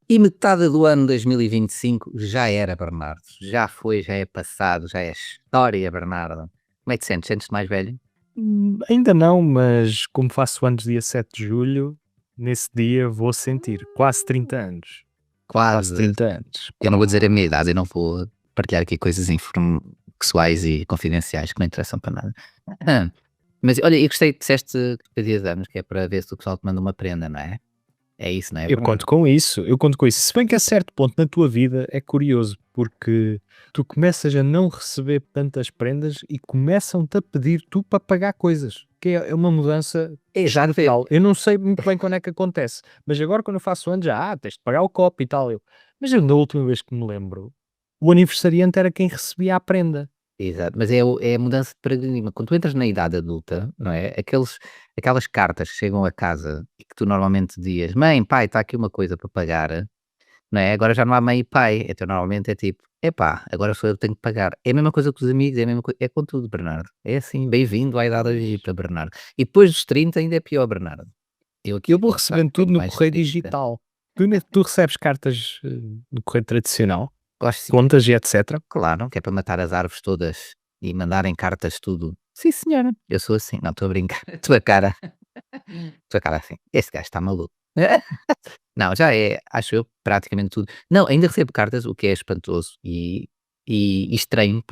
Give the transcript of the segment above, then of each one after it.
E metade do ano 2025 já era, Bernardo. Já foi, já é passado, já é história, Bernardo. Como é que te sentes? Sentes-te mais velho? Ainda não, mas como faço anos dia 7 de julho, nesse dia vou sentir quase 30 anos. Quase Quase. 30 anos. Eu não vou dizer a minha idade, eu não vou partilhar aqui coisas pessoais e confidenciais que não interessam para nada. Mas olha, eu gostei que disseste que fazia anos, que é para ver se o pessoal te manda uma prenda, não é? É isso, não é, Eu Bernardo? conto com isso. Se bem que a certo ponto na tua vida é curioso, porque tu começas a não receber tantas prendas e começam-te a pedir tu para pagar coisas, que é uma mudança Exato. brutal. Eu não sei muito bem quando é que acontece, mas agora quando eu faço anos já, tens de pagar o copo e tal. Mas eu, da última vez que me lembro, o aniversariante era quem recebia a prenda. Exato, mas é a mudança de paradigma. Quando tu entras na idade adulta, não é? Aquelas cartas que chegam a casa e que tu normalmente dizias: "Mãe, pai, está aqui uma coisa para pagar", não é? Agora já não há mãe e pai, então normalmente é tipo: "Epá, agora sou eu que tenho que pagar". É a mesma coisa com os amigos, é a mesma coisa é com tudo, Bernardo. É assim, bem-vindo à idade adulta, Bernardo. E depois dos 30 ainda é pior, Bernardo. Eu aqui Eu a vou confessar recebendo que tenho tudo no mais de correio 30. digital. Tu recebes cartas no correio tradicional, Gosto sim, contas e etc. claro, que é para matar as árvores todas e mandarem cartas tudo. Sim senhora, eu sou assim. Não, estou a brincar. A tua cara. Tua cara assim, este gajo está maluco. Não, já é, acho eu, praticamente tudo. Não, ainda recebo cartas, o que é espantoso e estranho,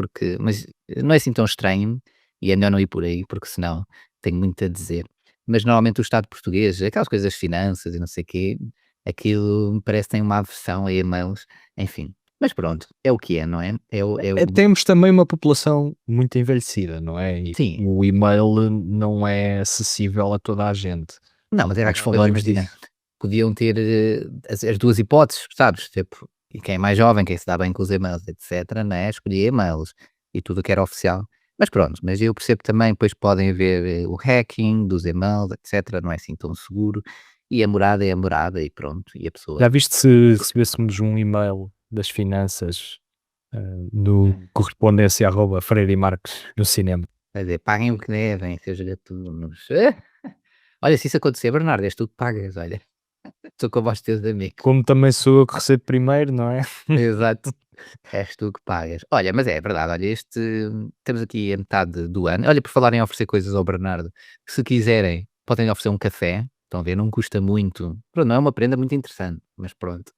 mas não é assim tão estranho, e é melhor não ir por aí, porque senão tenho muito a dizer. Mas normalmente o Estado português, aquelas coisas das finanças e não sei o quê, aquilo me parece que tem uma aversão a e-mails, enfim. Mas pronto, é o que é, não é? Temos também uma população muito envelhecida, não é? E Sim, o e-mail não é acessível a toda a gente. não, mas era Nós aquela coisa, falamos imagina, disso. podiam ter, as 2 hipóteses, sabes, tipo, e quem é mais jovem, quem se dá bem com os e-mails, etcétera, não é, escolhia e-mails e tudo o que era oficial. Mas pronto, mas eu percebo também, depois podem haver, o hacking dos e-mails, etcétera, não é assim tão seguro, e a morada é a morada e pronto, e a pessoa Já viste se recebêssemos um e-mail das finanças no correspondência arroba Freire e Marques no cinema? vai dizer: "Paguem o que devem, seus gatunos". Olha, se isso acontecer, Bernardo, és tu que pagas, olha, estou com a voz dos teus amigos. Como também sou eu que recebo primeiro, não é? Exato. És tu que pagas. Olha, mas é verdade, olha, estamos aqui a metade do ano. Olha, por falar em oferecer coisas ao Bernardo, se quiserem, podem oferecer um café. Estão a ver, não custa muito. Pronto, não é uma prenda muito interessante, mas pronto.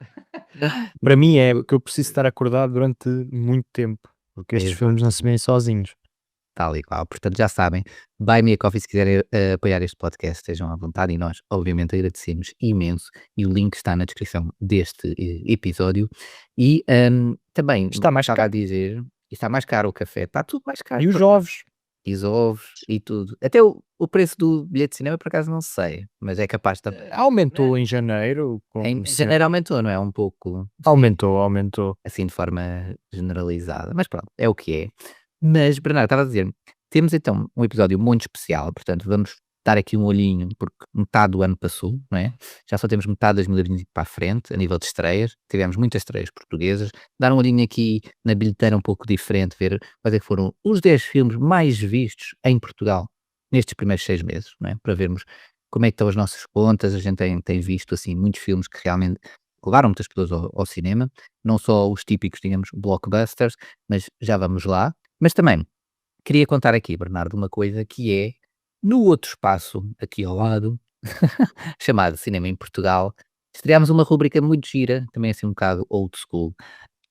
Para mim é que eu preciso estar acordado durante muito tempo, porque estes filmes não se Exato. veem sozinhos. Tal e qual. Portanto, já sabem, Buy Me a Coffee se quiserem apoiar este podcast, estejam à vontade e nós, obviamente, agradecemos imenso. E o link está na descrição deste episódio. E também, Está mais estava a caro. dizer, está mais caro o café, está tudo mais caro. E os ovos? E os ovos e tudo. Até o preço do bilhete de cinema, por acaso, não sei, mas é capaz de Aumentou em janeiro, em como sempre. janeiro aumentou, não é? Um pouco, Aumentou. assim, de forma generalizada, mas pronto, é o que é. Mas, Bernardo, estava a dizer, temos então um episódio muito especial, portanto, vamos dar aqui um olhinho, porque metade do ano passou, não é? Já só temos metade de 2025 para a frente, a nível de estreias. Tivemos muitas estreias portuguesas. Dar um olhinho aqui na bilheteira um pouco diferente, ver quais é que foram os 10 filmes mais vistos em Portugal nestes primeiros 6 meses, não é? Para vermos como é que estão as nossas contas. A gente tem visto, assim, muitos filmes que realmente levaram muitas pessoas ao cinema, não só os típicos, digamos, blockbusters, mas já vamos lá. Mas também queria contar aqui, Bernardo, uma coisa que é, no outro espaço, aqui ao lado, chamado Cinema em Portugal, estreámos uma rubrica muito gira, também assim um bocado old school,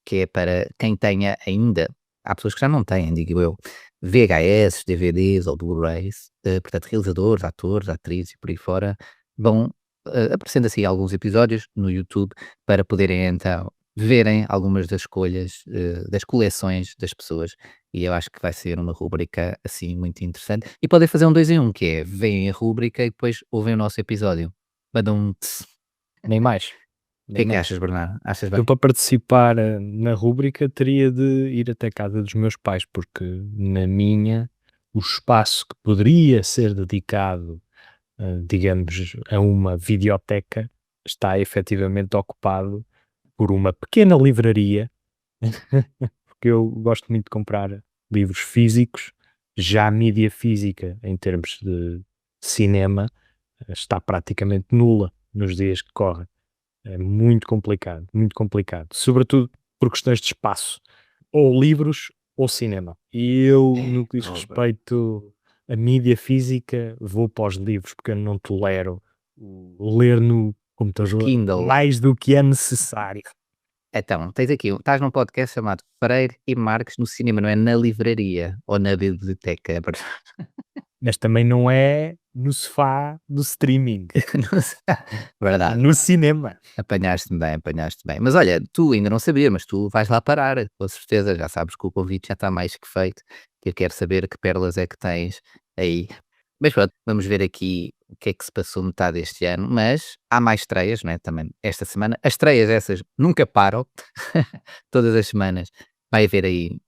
que é para quem tenha ainda, há pessoas que já não têm, digo eu, VHS, DVDs ou Blu-rays, portanto, realizadores, atores, atrizes e por aí fora, vão aparecendo assim alguns episódios no YouTube para poderem então verem algumas das escolhas, das coleções das pessoas. E eu acho que vai ser uma rúbrica assim muito interessante. E podem fazer um dois em um, que é veem a rúbrica e depois ouvem o nosso episódio. Mandam um tss. Nem mais. O que Nem é que mais. achas, Bernardo? Achas Eu bem? para participar na rúbrica teria de ir até casa dos meus pais, porque na minha o espaço que poderia ser dedicado, digamos, a uma videoteca está efetivamente ocupado por uma pequena livraria, porque eu gosto muito de comprar livros físicos, já a mídia física em termos de cinema está praticamente nula nos dias que correm. É muito complicado, muito complicado. Sobretudo por questões de espaço, ou livros ou cinema. E eu, no que diz respeito a mídia física, vou para os livros, porque eu não tolero ler no computador Kindle. mais do que é necessário. Então, tens aqui, estás num podcast chamado Freire e Marques no cinema, não é na livraria ou na biblioteca. Mas também não é no sofá do streaming, Não sei. Verdade, no cinema. apanhaste-me bem, apanhaste bem. Mas olha, tu ainda não sabias, mas tu vais lá parar, com certeza. Já sabes que o convite já está mais que feito, que eu quero saber que pérolas é que tens aí. Mas pronto, vamos ver aqui o que é que se passou metade deste ano, mas há mais estreias, não é, também esta semana. As estreias essas nunca param, todas as semanas vai haver aí,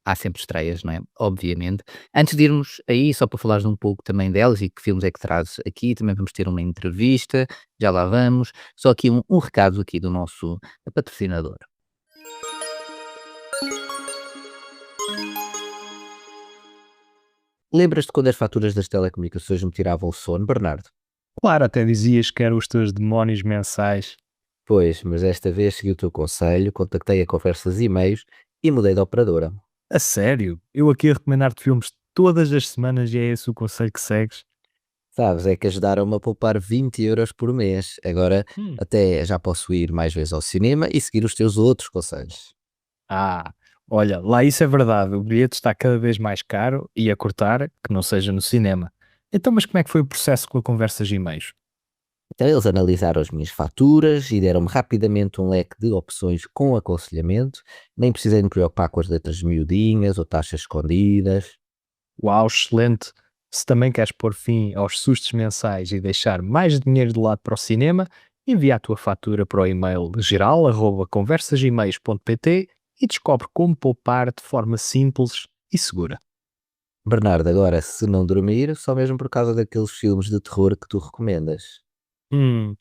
há sempre estreias, não é, obviamente. Antes de irmos aí, só para falares um pouco também delas e que filmes é que trazes aqui, também vamos ter uma entrevista, já lá vamos. Só aqui um recado aqui do nosso patrocinador. Lembras-te quando as faturas das telecomunicações me tiravam o sono, Bernardo? Claro, até dizias que eram os teus demónios mensais. Pois, mas desta vez segui o teu conselho, contactei a conversas e e-mails e mudei de operadora. A sério? Eu aqui a recomendar-te filmes todas as semanas e é esse o conselho que segues? Sabes, é que ajudaram-me a poupar 20 € por mês. Agora Hum. até já posso ir mais vezes ao cinema e seguir os teus outros conselhos. Ah, olha, lá isso é verdade. O bilhete está cada vez mais caro e a cortar, que não seja no cinema. Então, mas como é que foi o processo com a conversas e e-mails? Então eles analisaram as minhas faturas e deram-me rapidamente um leque de opções com aconselhamento. Nem precisei me preocupar com as letras miudinhas ou taxas escondidas. Uau, excelente! Se também queres pôr fim aos sustos mensais e deixar mais dinheiro de lado para o cinema, envia a tua fatura para o e-mail geral@conversasemails.pt e descobre como poupar de forma simples e segura. Bernardo, agora se não dormir, só mesmo por causa daqueles filmes de terror que tu recomendas.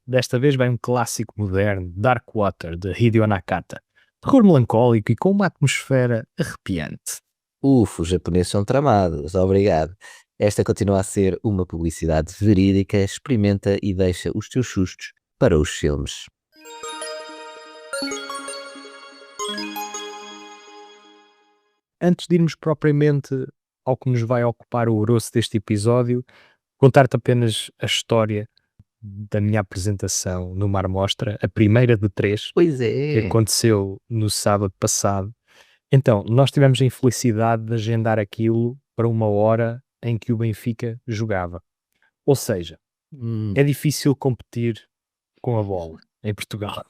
Desta vez vai um clássico moderno, Dark Water, de Hideo Nakata. Terror melancólico e com uma atmosfera arrepiante. Os japoneses são tramados, obrigado. Esta continua a ser uma publicidade verídica, experimenta e deixa os teus sustos para os filmes. Antes de irmos propriamente ao que nos vai ocupar o grosso deste episódio, contar-te apenas a história da minha apresentação no Mar Mostra, a primeira de três, Pois que é. aconteceu no sábado passado. Então, nós tivemos a infelicidade de agendar aquilo para uma hora em que o Benfica jogava. Ou seja, Hum, é difícil competir com a bola em Portugal.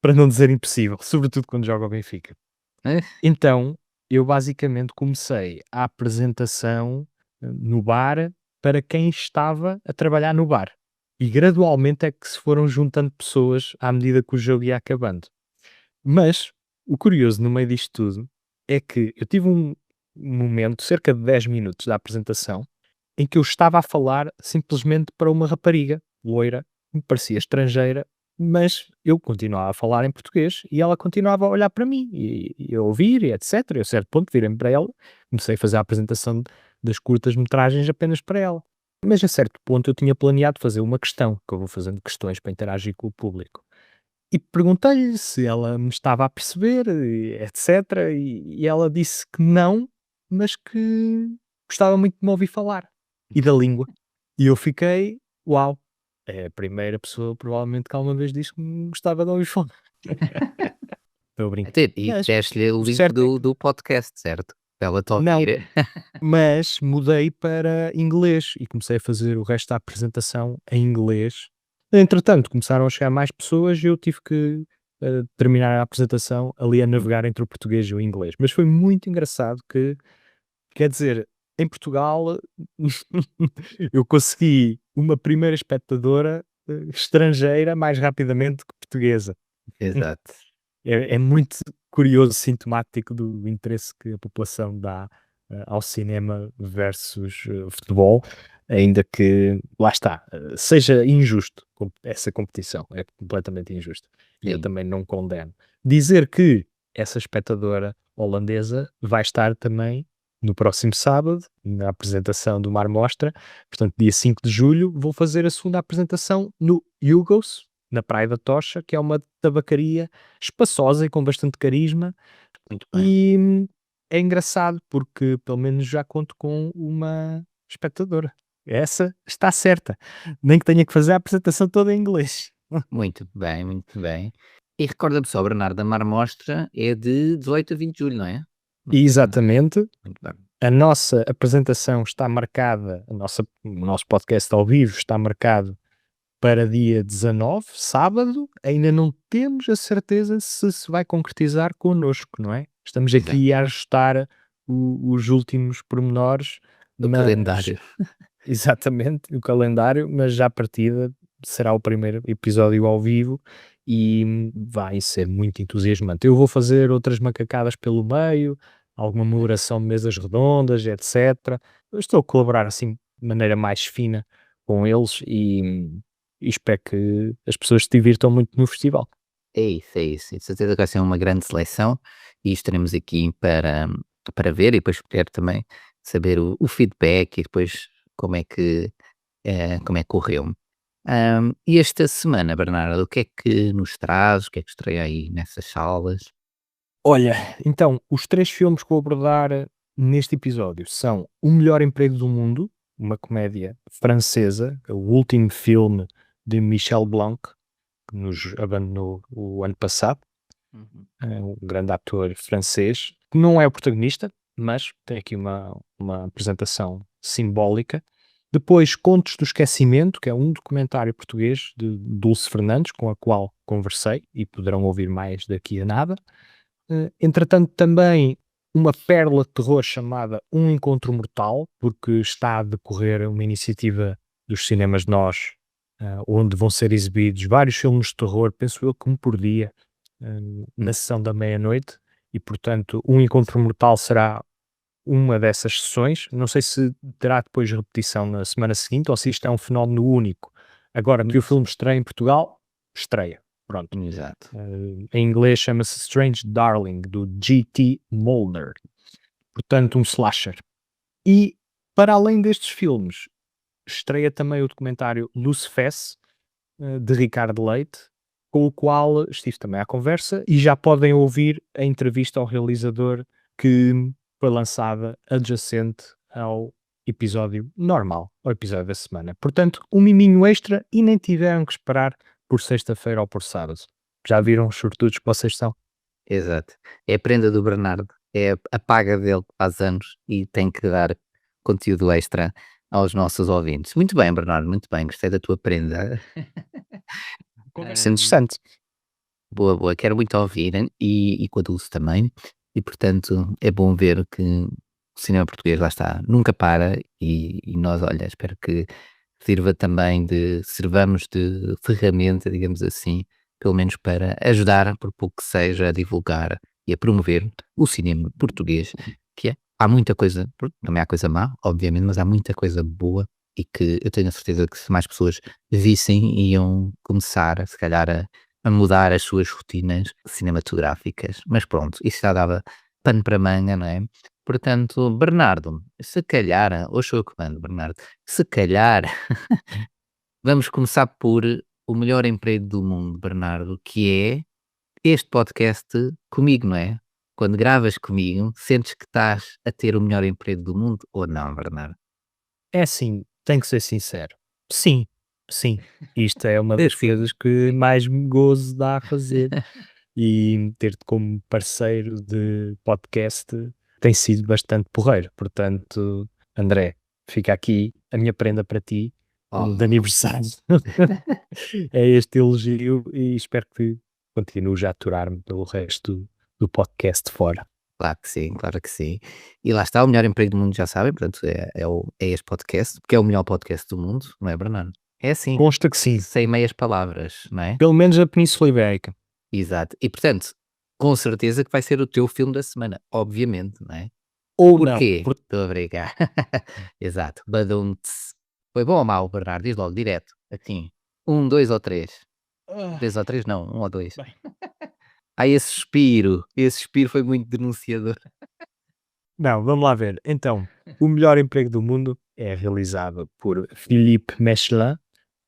Para não dizer impossível, sobretudo quando joga o Benfica. eh, Então, eu basicamente comecei a apresentação no bar para quem estava a trabalhar no bar. E gradualmente é que se foram juntando pessoas à medida que o jogo ia acabando. Mas o curioso no meio disto tudo é que eu tive um momento, cerca de 10 minutos da apresentação, em que eu estava a falar simplesmente para uma rapariga loira, que me parecia estrangeira, mas eu continuava a falar em português e ela continuava a olhar para mim e a ouvir e etc. E a certo ponto virei-me para ela, comecei a fazer a apresentação das curtas-metragens apenas para ela. Mas a certo ponto eu tinha planeado fazer uma questão, que eu vou fazendo questões para interagir com o público. E perguntei-lhe se ela me estava a perceber, e etc. E ela disse que não, mas que gostava muito de me ouvir falar e da língua. E eu fiquei, uau, é a primeira pessoa provavelmente que alguma vez disse que me gostava de ouvir falar. Estou a brincar. e Mas deste-lhe o o link certo é que do podcast, certo? Para ela te não, ouvir. mas mudei para inglês e comecei a fazer o resto da apresentação em inglês. Entretanto, começaram a chegar mais pessoas e eu tive que terminar a apresentação ali a navegar entre o português e o inglês. Mas foi muito engraçado que, quer dizer, em Portugal eu consegui uma primeira espectadora estrangeira mais rapidamente que portuguesa. Exato. É muito curioso, sintomático do interesse que a população dá, ao cinema versus, futebol, ainda que, lá está, seja injusto essa competição, é completamente injusto, e eu Sim. também não condeno. Dizer que essa espectadora holandesa vai estar também no próximo sábado, na apresentação do Mar Mostra. Portanto, dia 5 de julho, vou fazer a segunda apresentação no Yugos, na Praia da Tocha, que é uma tabacaria espaçosa e com bastante carisma. Muito bem. E é engraçado porque pelo menos já conto com uma espectadora. Essa está certa. Nem que tenha que fazer a apresentação toda em inglês. Muito bem, muito bem. E recorda-me só, Bernardo, a Marmostra é de 18 a 20 de julho, não é? Exatamente. Muito bem. A nossa apresentação está marcada, o nosso podcast ao vivo está marcado para dia 19, sábado. Ainda não temos a certeza se se vai concretizar connosco, não é? Estamos Exato. aqui a ajustar os últimos pormenores, Do mas calendário. exatamente, o calendário, mas já à partida será o primeiro episódio ao vivo e vai ser muito entusiasmante. Eu vou fazer outras macacadas pelo meio, alguma moderação de mesas redondas, etc. Eu estou a colaborar assim de maneira mais fina com eles e espero que as pessoas se divirtam muito no festival. É isso, é isso. De certeza que vai ser uma grande seleção e estaremos aqui para ver e depois poder também saber o feedback e depois como é que, como é que correu. E esta semana, Bernardo, o que é que nos traz? O que é que estreia aí nessas salas? Olha, então, os 3 filmes que vou abordar neste episódio são O Melhor Emprego do Mundo, uma comédia francesa, o último filme de Michel Blanc, que nos abandonou o ano passado, Uhum. um grande ator francês, que não é o protagonista, mas tem aqui uma apresentação simbólica. Depois, Contos do Esquecimento, que é um documentário português de Dulce Fernandes, com a qual conversei e poderão ouvir mais daqui a nada. Entretanto, também uma pérola de terror chamada Um Encontro Mortal, porque está a decorrer uma iniciativa dos cinemas Nós, onde vão ser exibidos vários filmes de terror, penso eu que um por dia, na sessão da meia-noite, e portanto Um Encontro Mortal será uma dessas sessões. Não sei se terá depois repetição na semana seguinte ou se isto é um fenómeno único. Agora que o filme estreia em Portugal, estreia. Pronto. Exato. Em inglês chama-se Strange Darling, do G.T. Molnar. Portanto, um slasher. E, para além destes filmes, estreia também o documentário Lucefesse, de Ricardo Leite, com o qual estive também à conversa e já podem ouvir a entrevista ao realizador que foi lançada adjacente ao episódio normal, ao episódio da semana. Portanto, um miminho extra e nem tiveram que esperar por sexta-feira ou por sábado. Já viram os sortudos que vocês são? Exato. É a prenda do Bernardo, é a paga dele que faz anos e tem que dar conteúdo extra aos nossos ouvintes. Muito bem, Bernardo, muito bem, gostei da tua prenda. Conversa Hum, interessante. boa, boa, quero muito ouvir e com a Dulce também, e portanto é bom ver que o cinema português lá está, nunca para e nós, olha, espero que sirva também sirvamos de ferramenta, digamos assim, pelo menos para ajudar, por pouco que seja, a divulgar e a promover o cinema português, que há muita coisa, também há coisa má, obviamente, mas há muita coisa boa e que eu tenho a certeza que se mais pessoas vissem, iam começar, se calhar, a mudar as suas rotinas cinematográficas. Mas pronto, isso já dava pano para manga, não é? Portanto, Bernardo, se calhar, hoje sou eu que mando, Bernardo, se calhar vamos começar por o melhor emprego do mundo, Bernardo, que é este podcast comigo, não é? Quando gravas comigo, sentes que estás a ter o melhor emprego do mundo ou não, Bernardo? É assim, tenho que ser sincero. Sim, sim. Isto é uma É das sim. coisas que mais me gozo dá a fazer. E ter-te como parceiro de podcast tem sido bastante porreiro. Portanto, André, fica aqui a minha prenda para ti Oh, de aniversário. É este elogio e espero que continues a aturar-me pelo resto do podcast fora. claro que sim, claro que sim. E lá está, o melhor emprego do mundo, já sabem, portanto, é este podcast, porque é o melhor podcast do mundo, não é, Bernardo? É assim, Consta que sim. sem meias palavras, não é? Pelo menos a Península Ibérica. Exato. E portanto, com certeza que vai ser o teu filme da semana, obviamente, não é? Ou não. Porquê? Estou a brincar. Exato. Badum-ts. Foi bom ou mau, Bernardo? Diz logo, direto. Assim. Um, dois ou três? Ah, Três ou três? Não, um ou dois. bem. Ah, esse suspiro. Esse suspiro foi muito denunciador. Não, vamos lá ver. Então, O Melhor Emprego do Mundo é realizado por Philippe Mechelin,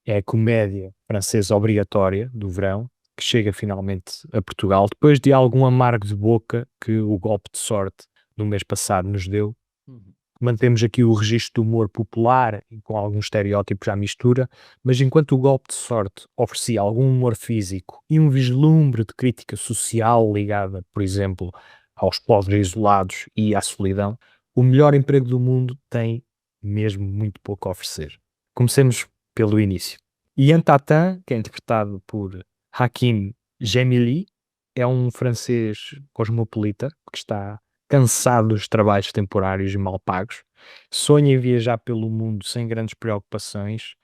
é a comédia francesa obrigatória do verão, que chega finalmente a Portugal, depois de algum amargo de boca que o golpe de sorte no mês passado nos deu. Uhum. Mantemos aqui o registro do humor popular e com alguns estereótipos à mistura, mas enquanto o golpe de sorte oferecia algum humor físico e um vislumbre de crítica social ligada, por exemplo, aos povos isolados e à solidão, o melhor emprego do mundo tem mesmo muito pouco a oferecer. Comecemos pelo início. Ian Tatin, que é interpretado por Hakim Gemili, é um francês cosmopolita que está cansado dos trabalhos temporários e mal pagos, sonha em viajar pelo mundo sem grandes preocupações,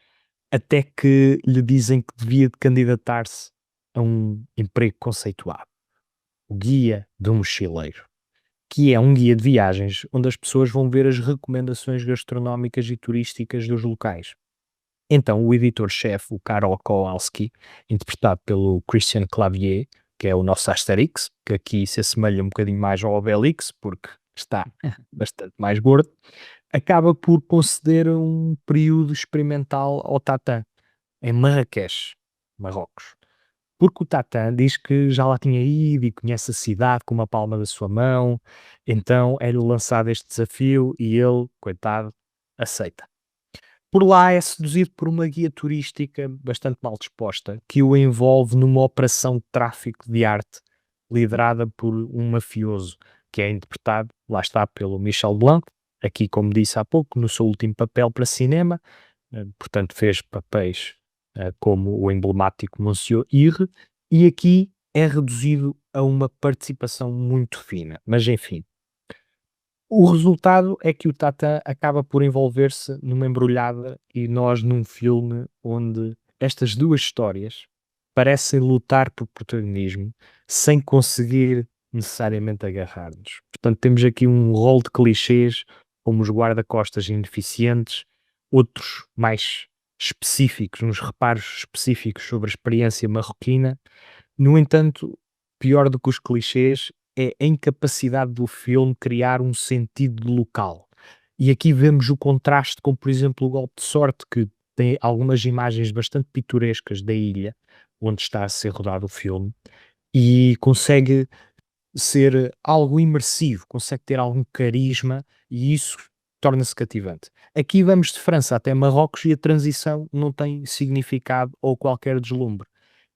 até que lhe dizem que devia de candidatar-se a um emprego conceituado, o guia do mochileiro, que é um guia de viagens onde as pessoas vão ver as recomendações gastronómicas e turísticas dos locais. Então, o editor-chefe, o Karol Kowalski, interpretado pelo Christian Clavier, que é o nosso Asterix, que aqui se assemelha um bocadinho mais ao Obelix, porque está bastante mais gordo, acaba por conceder um período experimental ao Tatan, em Marrakech, Marrocos. Porque o Tatan diz que já lá tinha ido e conhece a cidade com uma palma da sua mão, então é-lhe lançado este desafio e ele, coitado, aceita. Por lá é seduzido por uma guia turística bastante mal disposta, que o envolve numa operação de tráfico de arte liderada por um mafioso, que é interpretado, lá está, pelo Michel Blanc, aqui, como disse há pouco, no seu último papel para cinema, portanto fez papéis como o emblemático Monsieur Irre, e aqui é reduzido a uma participação muito fina. Mas enfim, o resultado é que o Tata acaba por envolver-se numa embrulhada e nós num filme onde estas duas histórias parecem lutar por protagonismo sem conseguir necessariamente agarrar-nos. Portanto, temos aqui um rol de clichês, como os guarda-costas ineficientes, outros mais específicos, uns reparos específicos sobre a experiência marroquina. No entanto, pior do que os clichês é a incapacidade do filme criar um sentido de local. E aqui vemos o contraste com, por exemplo, o Golpe de Sorte, que tem algumas imagens bastante pitorescas da ilha onde está a ser rodado o filme e consegue ser algo imersivo, consegue ter algum carisma e isso torna-se cativante. Aqui vamos de França até Marrocos e a transição não tem significado ou qualquer deslumbre.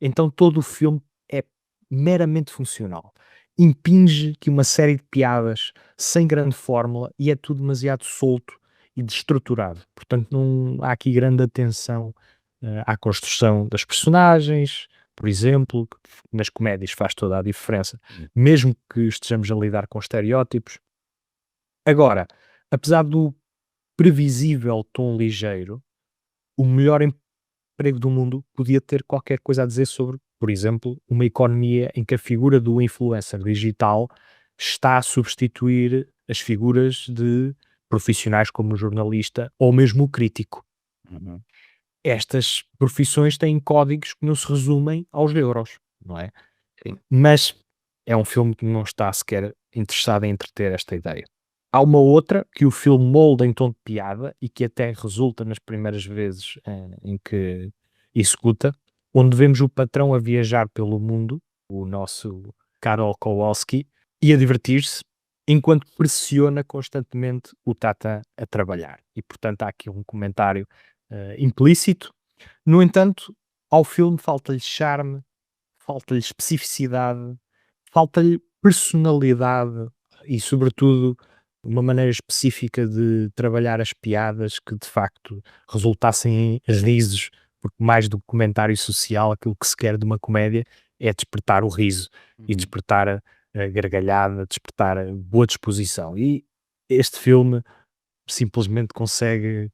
Então todo o filme é meramente funcional. Impinge que uma série de piadas sem grande fórmula e é tudo demasiado solto e destruturado. Portanto, não há aqui grande atenção à construção das personagens, por exemplo, que nas comédias faz toda a diferença mesmo que estejamos a lidar com estereótipos. Agora, apesar do previsível tom ligeiro, o melhor emprego do mundo podia ter qualquer coisa a dizer sobre, por exemplo, uma economia em que a figura do influencer digital está a substituir as figuras de profissionais como o jornalista ou mesmo o crítico. Uhum. Estas profissões têm códigos que não se resumem aos euros, não é? Sim. Mas é um filme que não está sequer interessado em entreter esta ideia. Há uma outra que o filme molda em tom de piada e que até resulta nas primeiras vezes em que executa, onde vemos o patrão a viajar pelo mundo, o nosso Karol Kowalski, e a divertir-se, enquanto pressiona constantemente o Tata a trabalhar. E portanto há aqui um comentário implícito. No entanto, ao filme falta-lhe charme, falta-lhe especificidade, falta-lhe personalidade e, sobretudo, uma maneira específica de trabalhar as piadas que de facto resultassem em risos, porque mais do que comentário social, aquilo que se quer de uma comédia é despertar o riso e Uhum. despertar a gargalhada, despertar a boa disposição. E este filme simplesmente consegue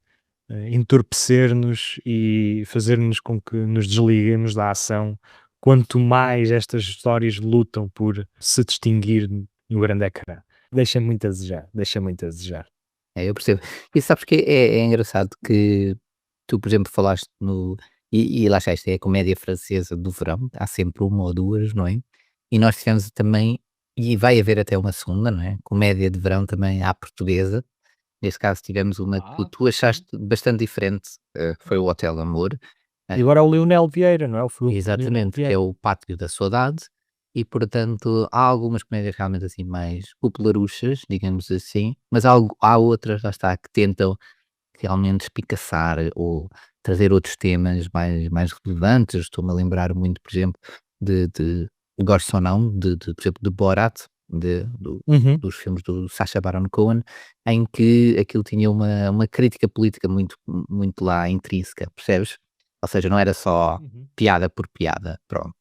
entorpecer-nos e fazer-nos com que nos desliguemos da ação, quanto mais estas histórias lutam por se distinguir no grande ecrã. Deixa muito a desejar, deixa muito a desejar. É, eu percebo. E sabes que é engraçado que tu, por exemplo, falaste no e lá está, isto é a comédia francesa do verão, há sempre uma ou 2, não é? E nós tivemos também e vai haver até uma segunda, não é? Comédia de verão também à portuguesa. Neste caso tivemos uma que Ah, tu sim. achaste bastante diferente, foi o Hotel Amor. E agora é o Leonel Vieira, não é? O filme do Leonel Exatamente, que é Vieira. o Pátio da Saudade, e portanto há algumas comédias realmente assim mais popularuchas, digamos assim, mas há outras, lá está, que tentam realmente espicaçar ou trazer outros temas mais relevantes. Estou-me a lembrar muito, por exemplo, de Gostes ou Não, por exemplo, de Borat, Uhum. dos filmes do Sacha Baron Cohen, em que aquilo tinha uma crítica política muito lá intrínseca, percebes? Ou seja, não era só Uhum. piada por piada, pronto.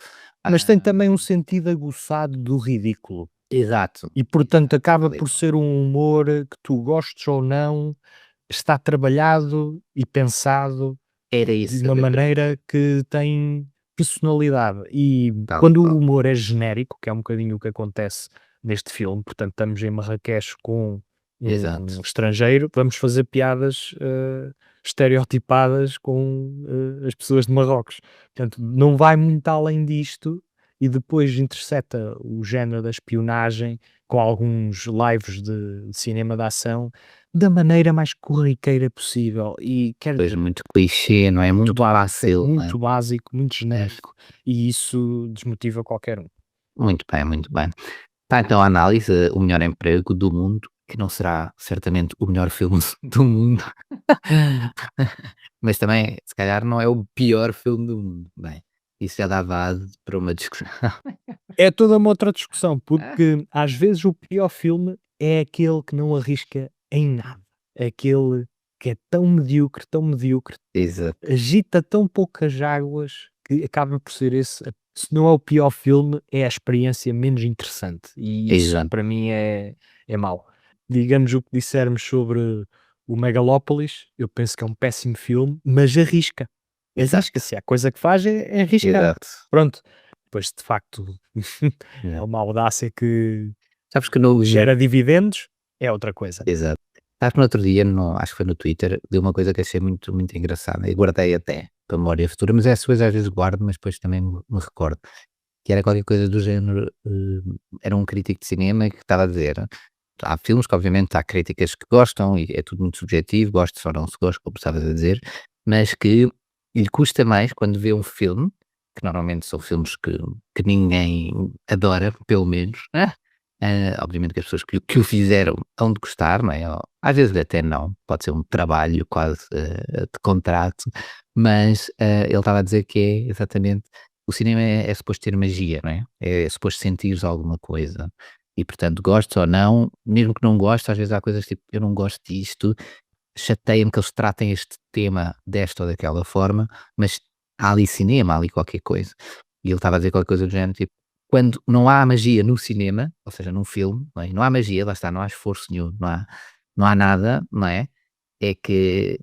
Mas tem Ah, também um sentido aguçado do ridículo. exato, E portanto acaba tal e por qual. ser um humor que tu gostes ou não, está trabalhado e pensado Era de isso que eu uma ia para dizer, maneira que tem personalidade. E tal e quando o qual. humor é genérico, que é um bocadinho o que acontece neste filme, portanto estamos em Marrakech com um Exato. estrangeiro, vamos fazer piadas estereotipadas com as pessoas de Marrocos. Portanto, não vai muito além disto e depois interseta o género da espionagem com alguns lives de cinema de ação da maneira mais corriqueira possível e quer Pois, muito clichê, não é? muito Muito básico, fácil, não é? muito básico, muito É. genérico e isso desmotiva qualquer um. Muito bem, muito bem. Está então a análise, O Melhor Emprego do Mundo, que não será certamente o melhor filme do mundo, mas também, se calhar, não é o pior filme do mundo. Bem, isso já dá base para uma discussão. É toda uma outra discussão, porque às vezes o pior filme é aquele que não arrisca em nada, aquele que é tão medíocre, Exato, agita tão poucas águas que acaba por ser esse, se não é o pior filme, é a experiência menos interessante e isso exato, para mim é mau. Digamos o que dissermos sobre o Megalópolis, eu penso que é um péssimo filme, mas arrisca. exato, Arrisca-se, a coisa que faz é arriscar. exato, Pronto, depois de facto é exato. uma audácia que Sabes que no gera dividendos, é outra coisa. exato. Sabes que no outro dia, acho que foi no Twitter, de uma coisa que achei muito engraçada e guardei até para memória futura, mas essas coisas às vezes guardo, mas depois também me recordo. Que era qualquer coisa do género, era um crítico de cinema que estava a dizer, há filmes que obviamente há críticas que gostam e é tudo muito subjetivo, gosta ou não se gosta, como estavas a dizer, mas que lhe custa mais quando vê um filme, que normalmente são filmes que ninguém adora, pelo menos, né? Obviamente que as pessoas que o fizeram hão de gostar, não é? Ou, às vezes até não, pode ser um trabalho quase de contrato, mas ele estava a dizer que é exatamente o cinema é suposto ter magia, não é? É suposto sentires alguma coisa. E portanto, gostes ou não, mesmo que não gostes, às vezes há coisas tipo, eu não gosto disto, chateia-me que eles tratem este tema desta ou daquela forma, mas há ali cinema, há ali qualquer coisa. E ele estava a dizer qualquer coisa do género, tipo, quando não há magia no cinema, ou seja, num filme, não é? Não há magia, lá está, não há esforço nenhum, não há nada, não é? É que,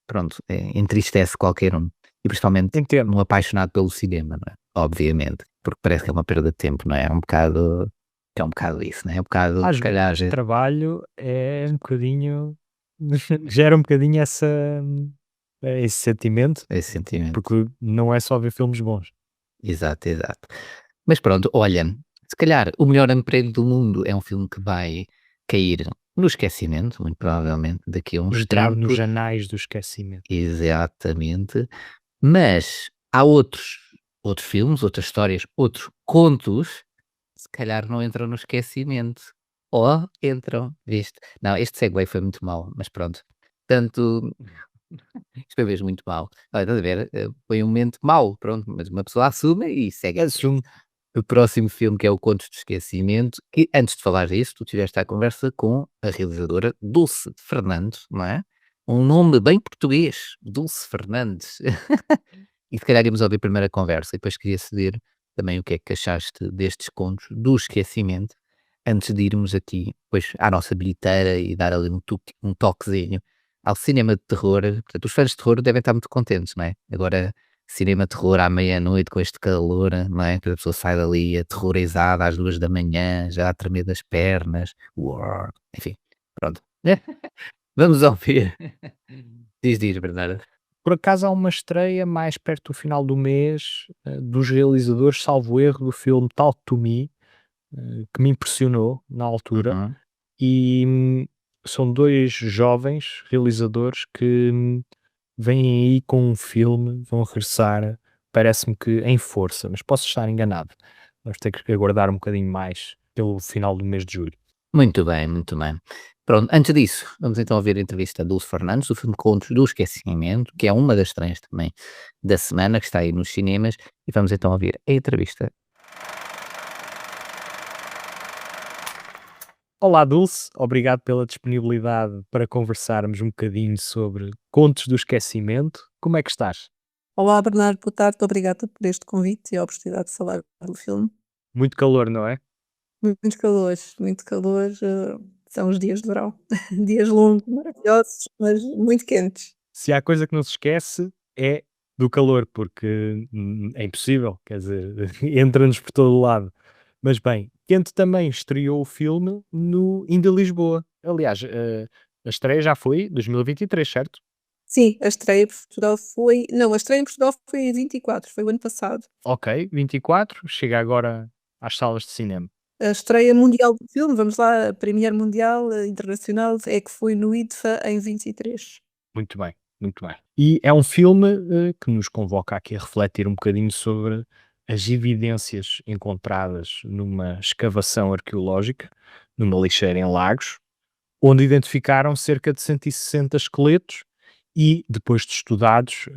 pronto, entristece qualquer um. E principalmente Entendo. um apaixonado pelo cinema, não é? Obviamente, porque parece que é uma perda de tempo, não é? É um bocado isso, não é? É um bocado, Às se calhar, vezes trabalho é um bocadinho gera um bocadinho esse sentimento, esse sentimento. porque não é só ver filmes bons. Exato, exato. Mas pronto, olha, se calhar O Melhor Emprego do Mundo é um filme que vai cair no esquecimento, muito provavelmente, daqui a uns Entrar nos tempos. anais do esquecimento. Exatamente. Mas há outros filmes, outras histórias, outros contos, se calhar não entram no esquecimento. Ou entram, viste? Não, este segue foi muito mau, mas pronto. Portanto, isto foi mesmo muito mau. Olha, estás a ver? Foi um momento mau, pronto, mas uma pessoa assume e segue em frente. Assumo. O próximo filme, que é o Contos de Esquecimento, que antes de falar disso, tu tiveste a conversa com a realizadora Dulce Fernandes, não é? Um nome bem português, Dulce Fernandes. E se calhar íamos ouvir primeiro a conversa e depois queria saber também o que é que achaste destes contos do esquecimento, antes de irmos aqui, pois, à nossa bilheteira e dar ali um toquezinho ao cinema de terror. Portanto, os fãs de terror devem estar muito contentes, não é? Agora, cinema de terror à meia-noite com este calor, não é? Que a pessoa sai dali aterrorizada às 2 da manhã, já a tremer das pernas. Uau. Enfim, pronto. Vamos ouvir. Diz, Bernardo. Por acaso há uma estreia mais perto do final do mês, dos realizadores, salvo erro, do filme Talk to Me, que me impressionou na altura Uhum. e são 2 jovens realizadores que vêm aí com um filme, vão regressar, parece-me que em força, mas posso estar enganado. Vamos ter que aguardar um bocadinho mais pelo final do mês de julho. Muito bem, muito bem. Pronto, antes disso, vamos então ouvir a entrevista a Dulce Fernandes, do filme Contos do Esquecimento, que é uma das estreias também da semana, que está aí nos cinemas, e vamos então ouvir a entrevista. Olá, Dulce, obrigado pela disponibilidade para conversarmos um bocadinho sobre Contos do Esquecimento. Como é que estás? Olá, Bernardo, boa tarde. Obrigada por este convite e a oportunidade de falar do filme. Muito calor, não é? Muito calor. São os dias de verão. Dias longos, maravilhosos, mas muito quentes. Se há coisa que não se esquece é do calor, porque é impossível, quer dizer, entra-nos por todo o lado. Mas bem, Quente também estreou o filme no Ainda Lisboa. Aliás, a estreia já foi 2023, certo? Sim, a estreia em Portugal foi. Não, a estreia em Portugal foi em 24, foi o ano passado. Ok, 24, chega agora às salas de cinema. A estreia mundial do filme, vamos lá, a Premiere Mundial Internacional, é que foi no IDFA em 23. Muito bem, muito bem. E é um filme que nos convoca aqui a refletir um bocadinho sobre as evidências encontradas numa escavação arqueológica, numa lixeira em Lagos, onde identificaram cerca de 160 esqueletos e, depois de estudados,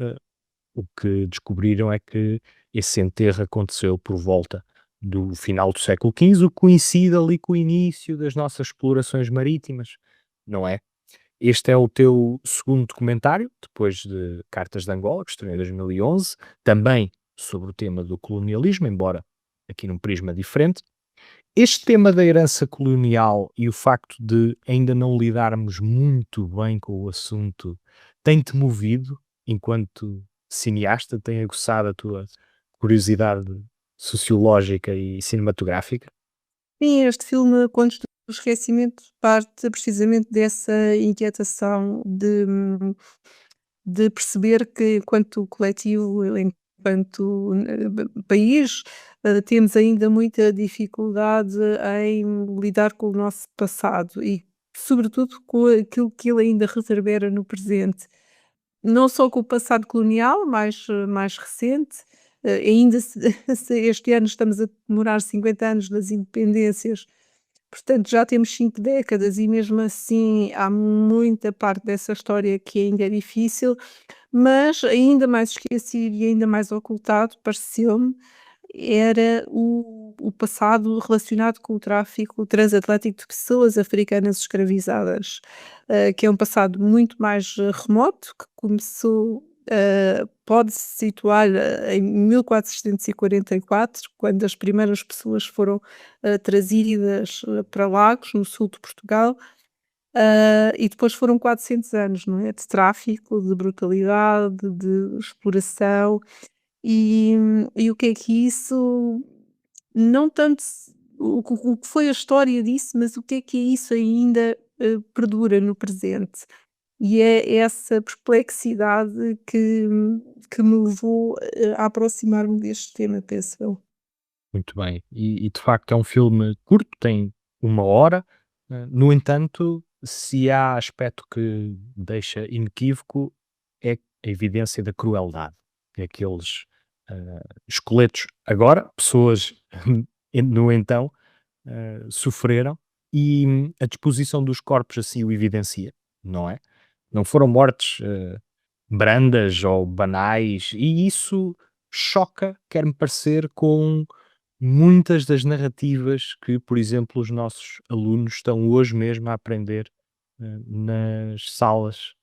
o que descobriram é que esse enterro aconteceu por volta do final do século XV, o que coincide ali com o início das nossas explorações marítimas, não é? Este é o teu segundo documentário, depois de Cartas de Angola, que estreou em 2011, também sobre o tema do colonialismo, embora aqui num prisma diferente. Este tema da herança colonial e o facto de ainda não lidarmos muito bem com o assunto tem-te movido enquanto cineasta? Tem aguçado a tua curiosidade sociológica e cinematográfica? Sim, este filme, Contos do Esquecimento, parte precisamente dessa inquietação de perceber que enquanto coletivo, enquanto, país, temos ainda muita dificuldade em lidar com o nosso passado e, sobretudo, com aquilo que ele ainda reverbera no presente. Não só com o passado colonial, mais recente, ainda se se este ano estamos a comemorar 50 anos das independências, portanto já temos 5 décadas e mesmo assim há muita parte dessa história que ainda é difícil, mas ainda mais esquecido e ainda mais ocultado, pareceu-me, era o passado relacionado com o tráfico transatlântico de pessoas africanas escravizadas, que é um passado muito mais remoto, que começou, pode-se situar, em 1444, quando as primeiras pessoas foram, trazidas, para Lagos, no sul de Portugal, e depois foram 400 anos, não é, de tráfico, de brutalidade, de exploração, e o que é que isso não tanto o que foi a história disso, mas o que é isso ainda, perdura no presente. E é essa perplexidade que me levou, a aproximar-me deste tema, penso eu. Muito bem. E de facto é um filme curto, tem 1 hora, no entanto, se há aspecto que deixa inequívoco, é a evidência da crueldade. Aqueles esqueletos agora, pessoas no então, sofreram e a disposição dos corpos assim o evidencia, não é? Não foram mortes brandas ou banais, e isso choca, quer-me parecer, com muitas das narrativas que, por exemplo, os nossos alunos estão hoje mesmo a aprender nas salas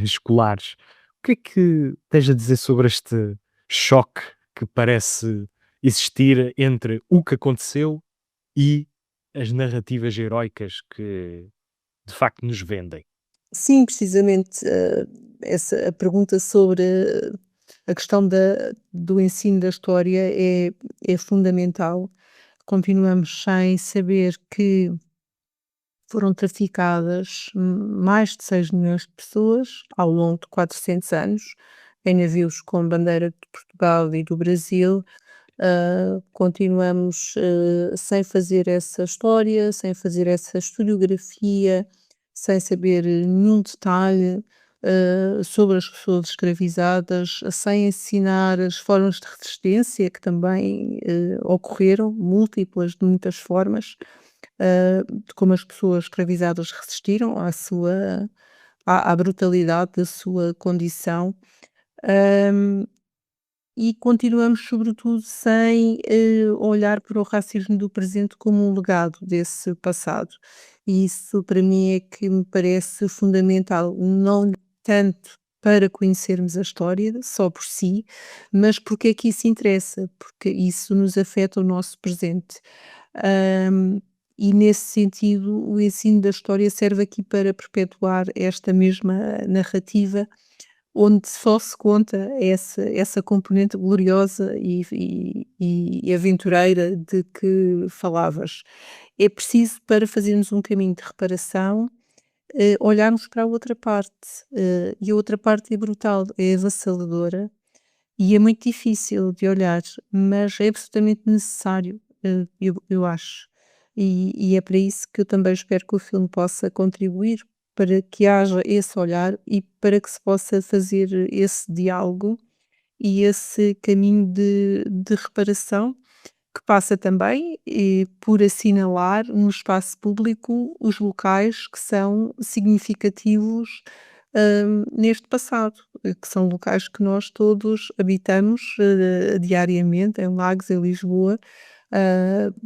escolares. O que é que tens a dizer sobre este choque que parece existir entre o que aconteceu e as narrativas heroicas que de facto nos vendem? Sim, precisamente, essa a pergunta sobre a questão do ensino da história é fundamental. Continuamos sem saber que foram traficadas mais de 6 milhões de pessoas ao longo de 400 anos, em navios com bandeira de Portugal e do Brasil, continuamos, sem fazer essa história, sem fazer essa historiografia, sem saber nenhum detalhe, sobre as pessoas escravizadas, sem ensinar as formas de resistência que também, ocorreram, múltiplas, de muitas formas, de como as pessoas escravizadas resistiram à brutalidade da sua condição. Hum, e continuamos, sobretudo, sem, olhar para o racismo do presente como um legado desse passado. E isso, para mim, é que me parece fundamental, não tanto para conhecermos a história só por si, mas porque é que isso interessa, porque isso nos afeta o nosso presente. Hum, e nesse sentido, o ensino da história serve aqui para perpetuar esta mesma narrativa onde só se conta essa componente gloriosa e aventureira de que falavas. É preciso, para fazermos um caminho de reparação, olharmos para a outra parte, e a outra parte é brutal, é avassaladora e é muito difícil de olhar, mas é absolutamente necessário, eu acho. E é para isso que eu também espero que o filme possa contribuir, para que haja esse olhar e para que se possa fazer esse diálogo e esse caminho de reparação, que passa também, por assinalar no espaço público os locais que são significativos, neste passado, que são locais que nós todos habitamos, diariamente, em Lagos, em Lisboa,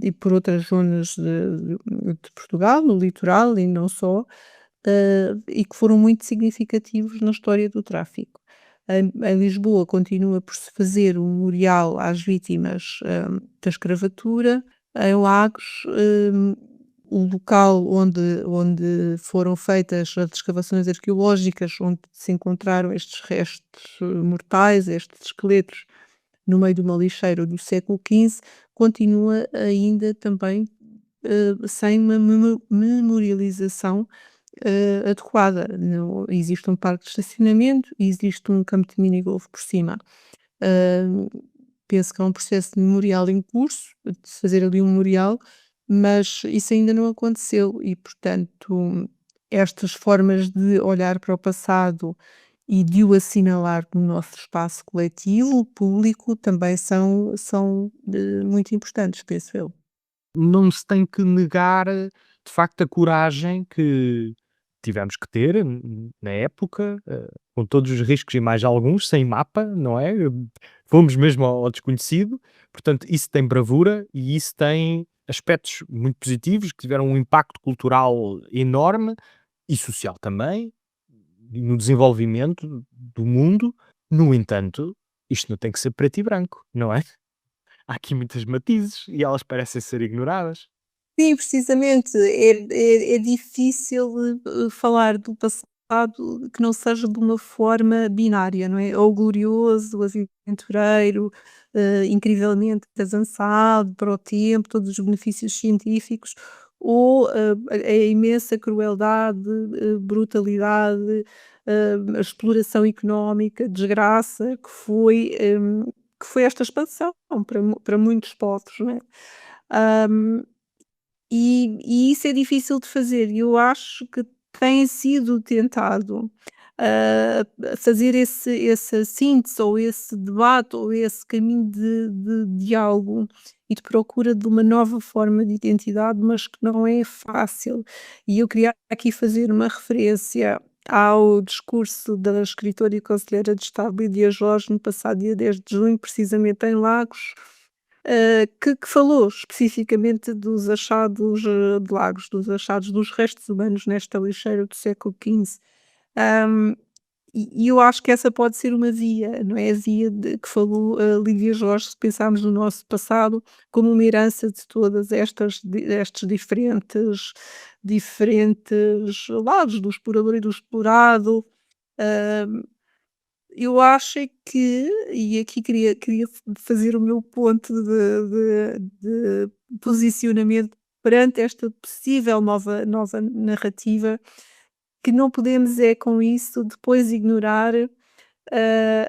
e por outras zonas de Portugal, no litoral e não só, e que foram muito significativos na história do tráfico. Em Lisboa continua por se fazer um memorial às vítimas, da escravatura. Em Lagos, o local onde foram feitas as escavações arqueológicas, onde se encontraram estes restos mortais, estes esqueletos, no meio de uma lixeira do século XV, continua ainda também, sem uma memorialização adequada. Não existe um parque de estacionamento e existe um campo de minigolf por cima. Hã, penso que há um processo de memorial em curso, de se fazer ali um memorial, mas isso ainda não aconteceu e, portanto, estas formas de olhar para o passado e de o assinalar no nosso espaço coletivo, público, também são, muito importantes, penso eu. Não se tem que negar, de facto, a coragem que tivemos que ter na época, com todos os riscos e mais alguns, sem mapa, não é? Fomos mesmo ao desconhecido, portanto, isso tem bravura e isso tem aspectos muito positivos que tiveram um impacto cultural enorme e social também, e no desenvolvimento do mundo. No entanto, isto não tem que ser preto e branco, não é? Há aqui muitas matizes e elas parecem ser ignoradas. Sim, precisamente, é difícil, falar do passado que não seja de uma forma binária, não é? Ou glorioso, aventureiro, incrivelmente avançado para o tempo, todos os benefícios científicos, ou a imensa crueldade, brutalidade, a exploração económica, desgraça que foi esta expansão para muitos povos, não é? Hum, e isso é difícil de fazer e eu acho que tem sido tentado, fazer essa síntese ou esse debate ou esse caminho de diálogo e de procura de uma nova forma de identidade, mas que não é fácil. E eu queria aqui fazer uma referência ao discurso da escritora e conselheira de Estado Lídia Jorge no passado dia 10 de junho, precisamente em Lagos, que falou especificamente dos achados, de Lagos, dos achados dos restos humanos nesta lixeira do século XV. Hum, e eu acho que essa pode ser uma via, não é, a via de que falou a Lívia Jorge, se pensarmos no nosso passado como uma herança de todas estes diferentes lados, do explorador e do explorado. hum, eu acho é que, e aqui queria fazer o meu ponto de posicionamento perante esta possível nova narrativa, que não podemos é com isso depois ignorar,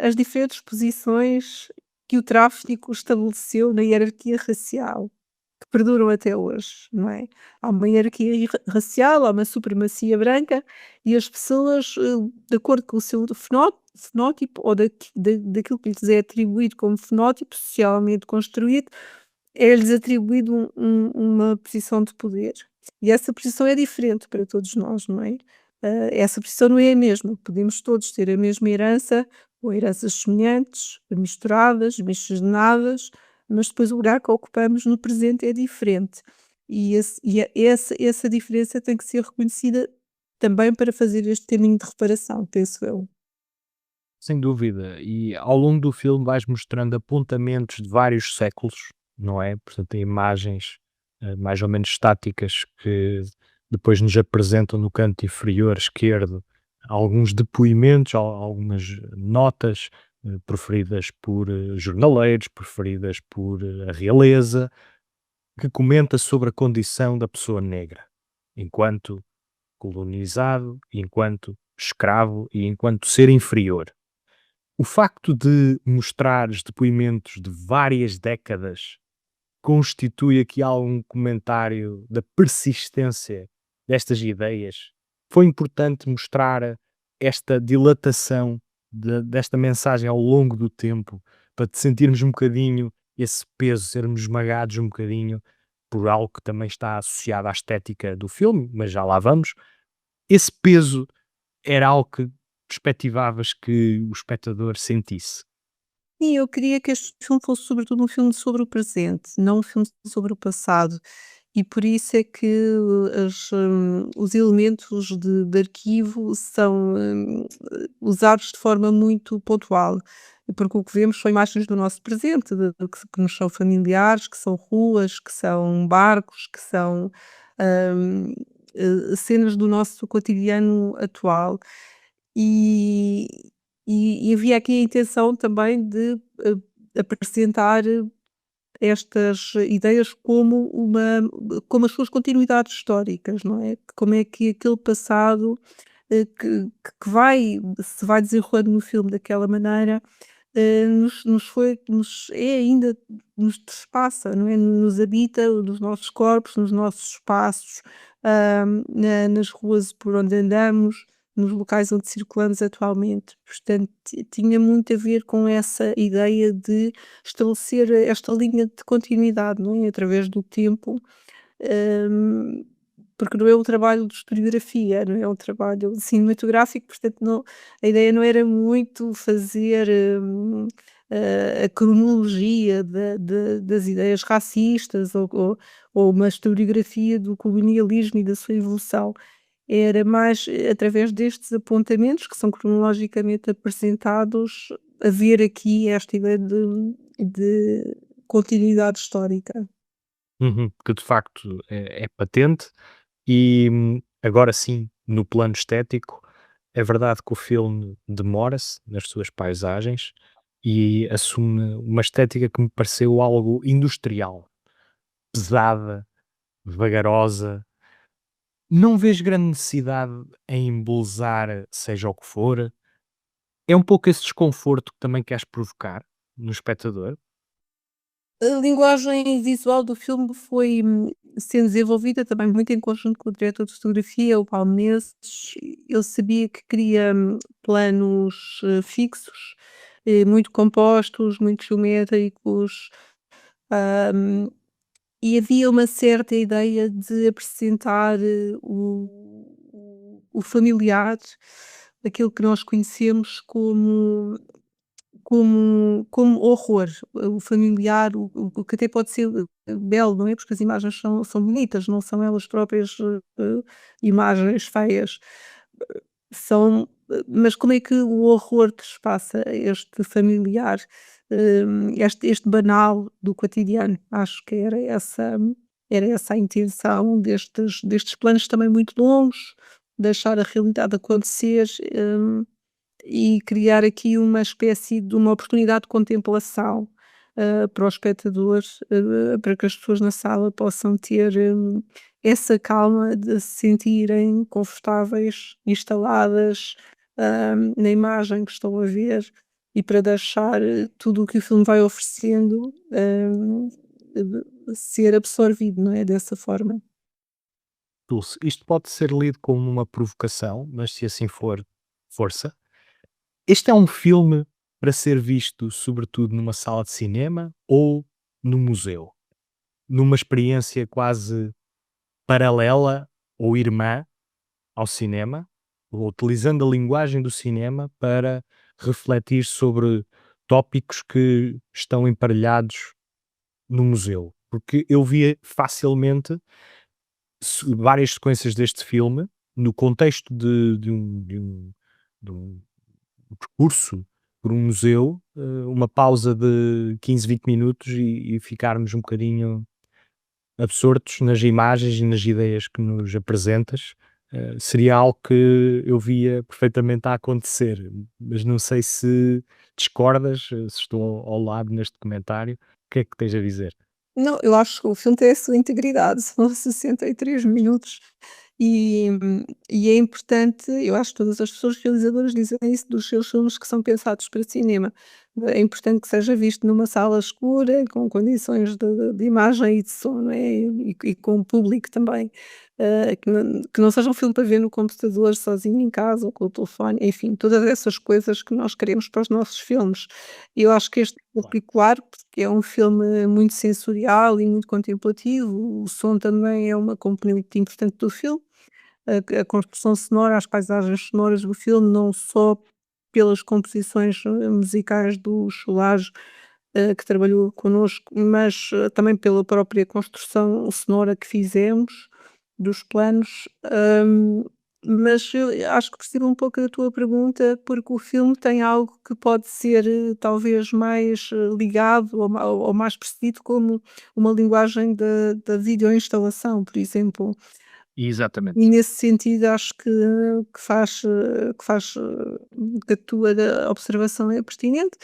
as diferentes posições que o tráfico estabeleceu na hierarquia racial, que perduram até hoje, não é? Há uma hierarquia racial, há uma supremacia branca e as pessoas, de acordo com o seu fenótipo ou daquilo que lhes é atribuído como fenótipo socialmente construído, é-lhes atribuído uma posição de poder. E essa posição é diferente para todos nós, não é? Essa posição não é a mesma. Podemos todos ter a mesma herança, ou heranças semelhantes, misturadas, miscigenadas, mas depois o lugar que ocupamos no presente é diferente. Essa diferença tem que ser reconhecida também para fazer este caminho de reparação, penso eu. Sem dúvida. E ao longo do filme vais mostrando apontamentos de vários séculos, não é? Portanto, tem imagens mais ou menos estáticas que depois nos apresentam no canto inferior esquerdo alguns depoimentos, algumas notas proferidas por jornaleiros, proferidas por a realeza, que comenta sobre a condição da pessoa negra, enquanto colonizado, enquanto escravo e enquanto ser inferior. O facto de mostrares depoimentos de várias décadas constitui aqui algum comentário da persistência destas ideias? Foi importante mostrar esta dilatação desta mensagem ao longo do tempo para te sentirmos um bocadinho esse peso, sermos esmagados um bocadinho por algo que também está associado à estética do filme, mas já lá vamos. Esse peso era algo que perspectivavas que o espectador sentisse. Sim, eu queria que este filme fosse sobretudo um filme sobre o presente, não um filme sobre o passado. E por isso é que os elementos de arquivo são usados de forma muito pontual. Porque o que vemos são imagens do nosso presente, que nos são familiares, que são ruas, que são barcos, que são hum, cenas do nosso cotidiano atual. E, e havia aqui a intenção também de apresentar estas ideias como as suas continuidades históricas, não é? Como é que aquele passado, que se vai desenrolando no filme daquela maneira, nos é ainda nos trespassa, não é? Nos habita nos nossos corpos, nos nossos espaços, nas ruas por onde andamos, nos locais onde circulamos atualmente. Portanto, tinha muito a ver com essa ideia de estabelecer esta linha de continuidade, não é? Através do tempo, hum, porque não é um trabalho de historiografia, não é um trabalho cinematográfico, portanto a ideia não era muito fazer, a cronologia das ideias racistas ou uma historiografia do colonialismo e da sua evolução. Era mais através destes apontamentos que são cronologicamente apresentados, a ver aqui esta ideia de continuidade histórica. Uhum, que de facto é patente e agora sim, no plano estético, é verdade que o filme demora-se nas suas paisagens e assume uma estética que me pareceu algo industrial, pesada, vagarosa. Não vejo grande necessidade em embelezar seja o que for. É um pouco esse desconforto que também queres provocar no espectador? A linguagem visual do filme foi, sendo desenvolvida também muito em conjunto com o diretor de fotografia, o Paulo Menezes. Eu sabia que queria planos, fixos, muito compostos, muito geométricos, hum, e havia uma certa ideia de apresentar, o familiar, aquilo que nós conhecemos como horror, o familiar, o que até pode ser, belo, não é, porque as imagens são bonitas, não são elas próprias, imagens feias. São mas como é que o horror trespassa este familiar, este banal do cotidiano? Acho que era essa a intenção destes planos também muito longos, deixar a realidade acontecer, e criar aqui uma espécie de uma oportunidade de contemplação, para os espectadores, para que as pessoas na sala possam ter, essa calma de se sentirem confortáveis, instaladas, na imagem que estão a ver e para deixar tudo o que o filme vai oferecendo, ser absorvido, não é, dessa forma. Dulce, isto pode ser lido como uma provocação, mas se assim for, força. Este é um filme para ser visto sobretudo numa sala de cinema ou no museu? Numa experiência quase paralela ou irmã ao cinema, ou utilizando a linguagem do cinema para refletir sobre tópicos que estão emparelhados no museu. Porque eu via facilmente várias sequências deste filme no contexto de um percurso por um museu, uma pausa de 15, 20 minutos e ficarmos um bocadinho absortos nas imagens e nas ideias que nos apresentas, seria algo que eu via perfeitamente a acontecer, mas não sei se discordas, se estou ao lado neste comentário, o que é que tens a dizer? Não, eu acho que o filme tem a sua integridade, são 63 minutos e é importante, eu acho que todas as pessoas realizadoras dizem isso dos seus filmes que são pensados para cinema. É importante que seja visto numa sala escura, com condições de imagem e de som, não é? E com o público também. Que não seja um filme para ver no computador sozinho em casa ou com o telefone, enfim, todas essas coisas que nós queremos para os nossos filmes. Eu acho que este em Claro. particular, porque é um filme muito sensorial e muito contemplativo, o som também é uma componente importante do filme, a construção sonora, as paisagens sonoras do filme, não só pelas composições, musicais do Solarge, que trabalhou connosco, mas, também pela própria construção sonora que fizemos, dos planos, mas eu acho que percebo um pouco a tua pergunta, porque o filme tem algo que pode ser, talvez mais, ligado ou mais percebido como uma linguagem da videoinstalação, por exemplo. E Exatamente. nesse sentido acho que a tua observação é pertinente,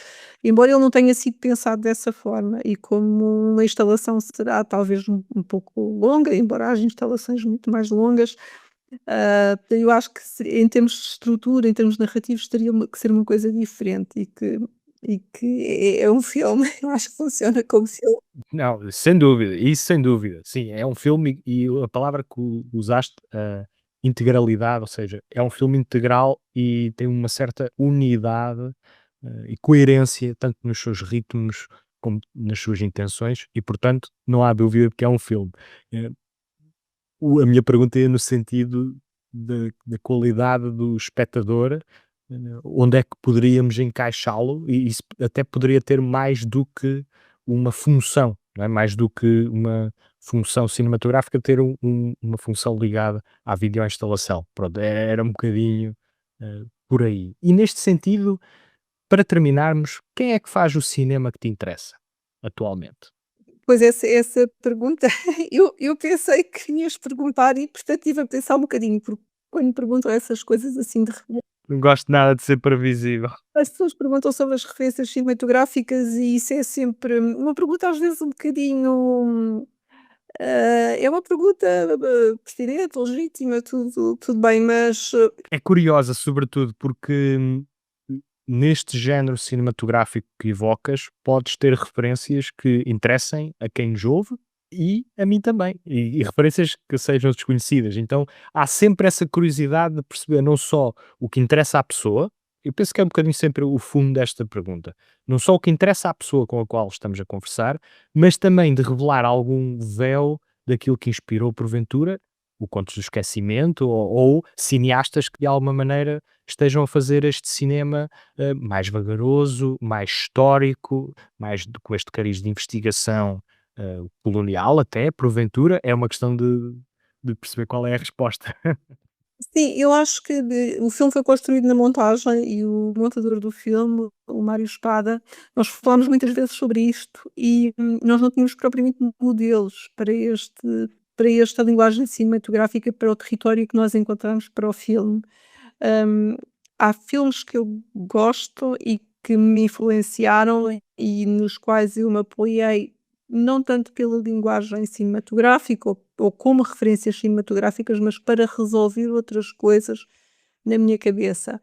embora ele não tenha sido pensado dessa forma e como uma instalação será talvez um pouco longa, embora haja instalações muito mais longas, eu acho que se em termos de estrutura, em termos narrativos, teria que ser uma coisa diferente e que é um filme, eu acho que funciona como filme. Não, sem dúvida, isso sem dúvida. Sim, é um filme e a palavra que usaste, integralidade, ou seja, é um filme integral e tem uma certa unidade, e coerência, tanto nos seus ritmos como nas suas intenções e, portanto, não há dúvida de que é um filme. Eh, a minha pergunta é no sentido da qualidade do espectador, onde é que poderíamos encaixá-lo e isso até poderia ter mais do que uma função, não é? Mais do que uma função cinematográfica, ter uma função ligada à videoinstalação. Pronto, era um bocadinho, por aí. E neste sentido, para terminarmos, quem é que faz o cinema que te interessa atualmente? Pois essa pergunta eu pensei que ias perguntar e portanto estive a pensar um bocadinho, porque quando me perguntam essas coisas assim de repente, Não gosto nada de ser previsível. as pessoas perguntam sobre as referências cinematográficas e isso é sempre uma pergunta às vezes um bocadinho, é uma pergunta, pertinente, legítima, tudo bem, mas, É curiosa, sobretudo, porque neste género cinematográfico que evocas, podes ter referências que interessem a quem nos ouve e a mim também, e referências que sejam desconhecidas. Então há sempre essa curiosidade de perceber não só o que interessa à pessoa, eu penso que é um bocadinho sempre o fundo desta pergunta, não só o que interessa à pessoa com a qual estamos a conversar, mas também de revelar algum véu daquilo que inspirou porventura o Contos do Esquecimento ou cineastas que de alguma maneira estejam a fazer este cinema, mais vagaroso, mais histórico, com este cariz de investigação, colonial até, porventura, é uma questão de perceber qual é a resposta. sim, eu acho que o filme foi construído na montagem e o montador do filme, o Mário Espada, nós falámos muitas vezes sobre isto e, nós não tínhamos propriamente modelos para esta linguagem cinematográfica, para o território que nós encontramos para o filme. Hum, Há filmes que eu gosto e que me influenciaram e nos quais eu me apoiei, não tanto pela linguagem cinematográfica ou como referências cinematográficas, mas para resolver outras coisas na minha cabeça.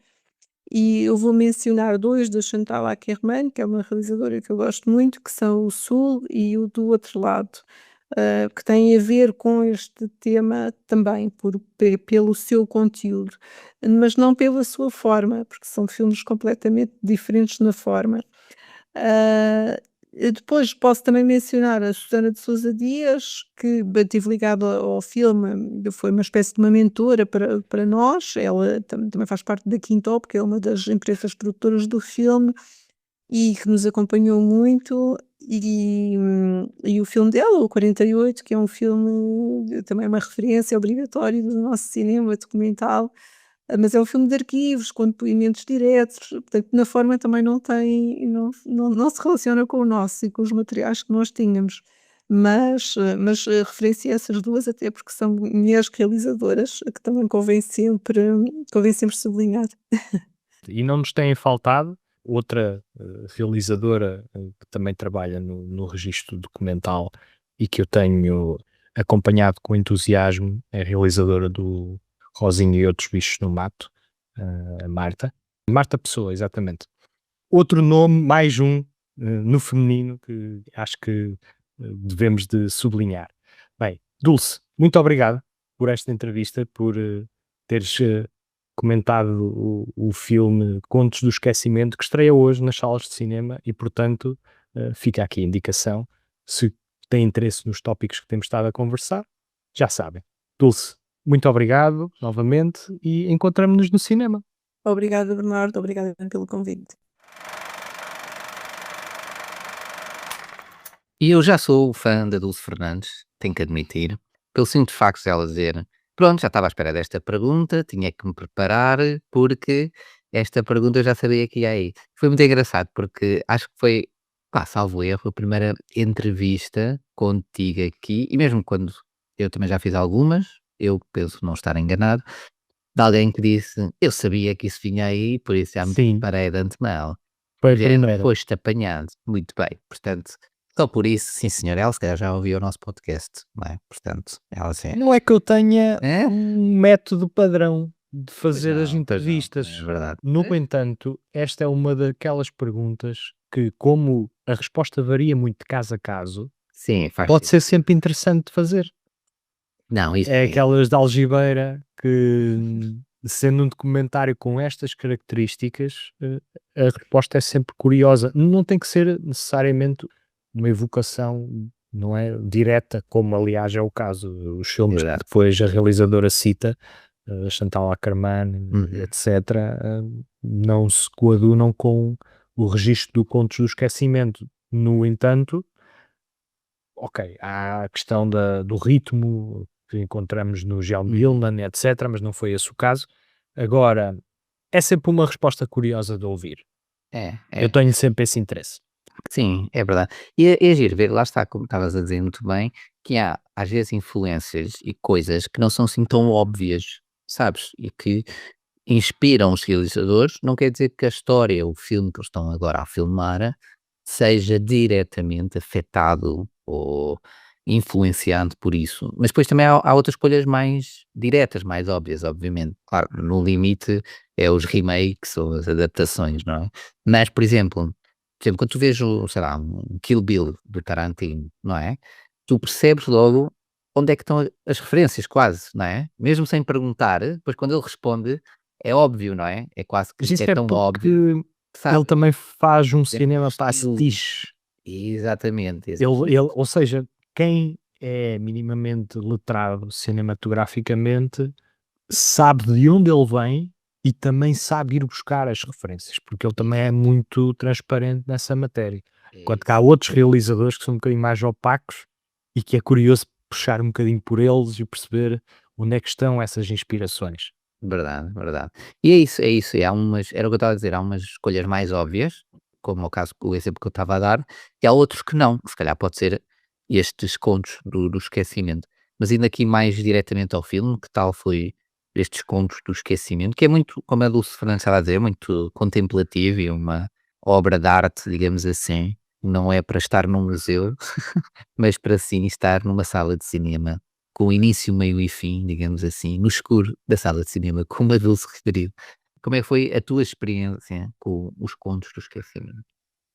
e eu vou mencionar 2 da Chantal Akerman, que é uma realizadora que eu gosto muito, que são o Sul e o Do Outro Lado, que têm a ver com este tema também pelo seu conteúdo, mas não pela sua forma, porque são filmes completamente diferentes na forma. Ah, depois posso também mencionar a Susana de Sousa Dias, que estive ligada ao filme, foi uma espécie de uma mentora para nós, ela também faz parte da Quintop, que é uma das empresas produtoras do filme, e que nos acompanhou muito, e o filme dela, o 48, que é um filme, também uma referência obrigatória do nosso cinema documental, mas é um filme de arquivos, com depoimentos diretos, portanto, na forma também não se relaciona com o nosso e com os materiais que nós tínhamos. Mas referenciei essas 2 até porque são mulheres realizadoras, que também convém sempre sublinhar. E não nos têm faltado outra realizadora que também trabalha no registro documental e que eu tenho acompanhado com entusiasmo, é a realizadora do Rosinha e Outros Bichos no Mato, a Marta. Marta Pessoa, exatamente. Outro nome, mais um, no feminino, que acho que devemos de sublinhar. Bem, Dulce, muito obrigado por esta entrevista, por teres comentado o filme Contos do Esquecimento, que estreia hoje nas salas de cinema e, portanto, fica aqui a indicação. Se têm interesse nos tópicos que temos estado a conversar, já sabem. Dulce, muito obrigado novamente e encontramos-nos no cinema. Obrigada, Bernardo, obrigada pelo convite. E eu já sou fã da Dulce Fernandes, tenho que admitir, pelo simples facto dela dizer: "Pronto, já estava à espera desta pergunta, tinha que me preparar, porque esta pergunta eu já sabia que ia aí". Foi muito engraçado, porque acho que foi, pá, salvo erro, a primeira entrevista contigo aqui, e mesmo quando eu também já fiz algumas, eu penso não estar enganado, de alguém que disse: "Eu sabia que isso vinha aí, por isso já me Sim, preparei de antemão". foi a Género, primeira. foste apanhado, muito bem, portanto, só por isso, sim senhor, ela se calhar já ouviu o nosso podcast, não é? Portanto, ela assim, Não é que eu tenha é? um método padrão de fazer as Pois não, é entrevistas. verdade. No entanto, esta é uma daquelas perguntas que, como a resposta varia muito de caso a caso, Sim, faz pode sentido. ser sempre interessante de fazer. Não, isso É é, aquelas de algibeira que, sendo um documentário com estas características, a resposta é sempre curiosa. Não tem que ser necessariamente uma evocação, não é, direta, como aliás é o caso. Os filmes que exato. depois a realizadora cita, Chantal Akerman, Uhum. etc., não se coadunam com o registro do Contos do Esquecimento. No entanto, ok, há a questão do ritmo que encontramos no Jean Uhum. Millman, etc., mas não foi esse o caso. Agora, é sempre uma resposta curiosa de ouvir. É, Eu é. tenho sempre esse interesse. Sim, é verdade. E é giro ver, lá está, como estavas a dizer muito bem, que há às vezes influências e coisas que não são assim tão óbvias, sabes? E que inspiram os realizadores, não quer dizer que a história, o filme que eles estão agora a filmar, seja diretamente afetado ou influenciado por isso. Mas depois também há outras escolhas mais diretas, mais óbvias, obviamente. Claro, no limite é os remakes ou as adaptações, não é? Mas, por exemplo, quando tu vês o, sei lá, um Kill Bill do Tarantino, não é? Tu percebes logo onde é que estão as referências, quase, não é? Mesmo sem perguntar, depois quando ele responde, é óbvio, não é? É quase Mas que isso é é tão porque óbvio, ele sabes? também faz um É um cinema estilo. pastiche. Exatamente, Ou seja, quem é minimamente letrado cinematograficamente sabe de onde ele vem e também sabe ir buscar as referências, porque ele também é muito transparente nessa matéria. é Enquanto que há isso. outros realizadores que são um bocadinho mais opacos e que é curioso puxar um bocadinho por eles e perceber onde é que estão essas inspirações. Verdade, verdade. E é isso, e há umas, era o que eu estava a dizer, há umas escolhas mais óbvias, como o caso, o exemplo que eu estava a dar, e há outros que não, que se calhar pode ser estes contos do esquecimento. Mas indo aqui mais diretamente ao filme, que tal foi estes contos do esquecimento, que é muito, como a Dulce Fernandes estava a dizer, muito contemplativo e uma obra de arte, digamos assim, não é para estar num museu, mas para sim estar numa sala de cinema, com início, meio e fim, digamos assim, no escuro da sala de cinema, como a Dulce referiu. Como é que foi a tua experiência com os contos do esquecimento?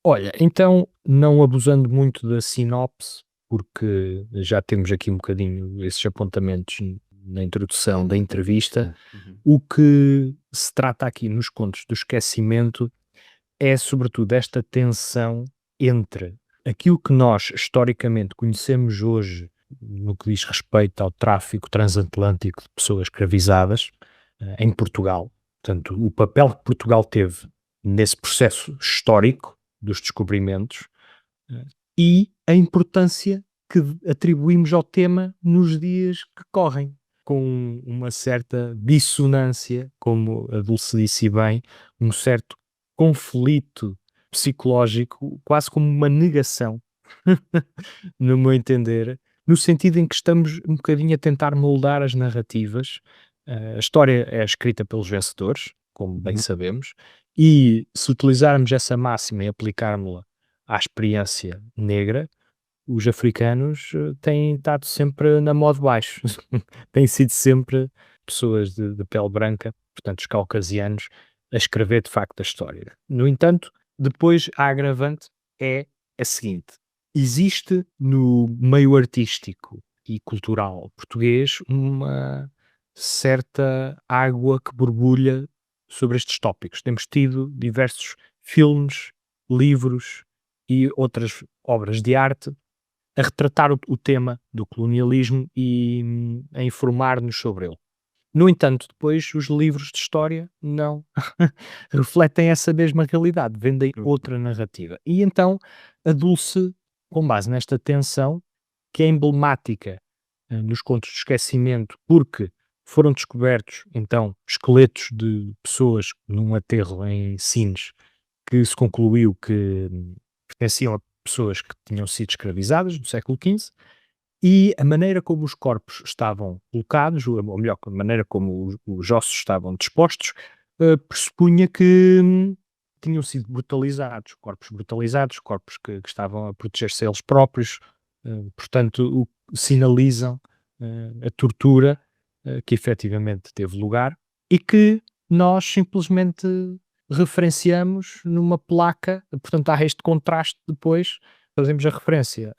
Olha, então, não abusando muito da sinopse, porque já temos aqui um bocadinho esses apontamentos na introdução da entrevista, Uhum. o que se trata aqui nos contos do esquecimento é sobretudo esta tensão entre aquilo que nós historicamente conhecemos hoje no que diz respeito ao tráfico transatlântico de pessoas escravizadas em Portugal. Portanto, o papel que Portugal teve nesse processo histórico dos descobrimentos eh, e a importância que atribuímos ao tema nos dias que correm, com uma certa dissonância, como a Dulce disse bem, um certo conflito psicológico, quase como uma negação, no meu entender, no sentido em que estamos um bocadinho a tentar moldar as narrativas. A história é escrita pelos vencedores, como bem Uhum. sabemos, e se utilizarmos essa máxima e aplicarmos-la à experiência negra, os africanos têm estado sempre na moda baixo, têm sido sempre pessoas de pele branca, portanto os caucasianos, a escrever de facto a história. No entanto, depois a agravante é a seguinte: existe no meio artístico e cultural português uma certa água que borbulha sobre estes tópicos. Temos tido diversos filmes, livros e outras obras de arte a retratar o tema do colonialismo e a informar-nos sobre ele. No entanto, depois os livros de história não refletem essa mesma realidade, vendem Uhum. outra narrativa. E então a Dulce, com base nesta tensão, que é emblemática nos contos de esquecimento, porque foram descobertos então esqueletos de pessoas num aterro em Sines, que se concluiu que pertenciam a pessoas que tinham sido escravizadas no século XV, e a maneira como os corpos estavam colocados, ou melhor, a maneira como os ossos estavam dispostos, pressupunha que tinham sido brutalizados, corpos que estavam a proteger-se a eles próprios, portanto, sinalizam a tortura que efetivamente teve lugar e que nós simplesmente referenciamos numa placa, portanto, há este contraste depois. Fazemos a referência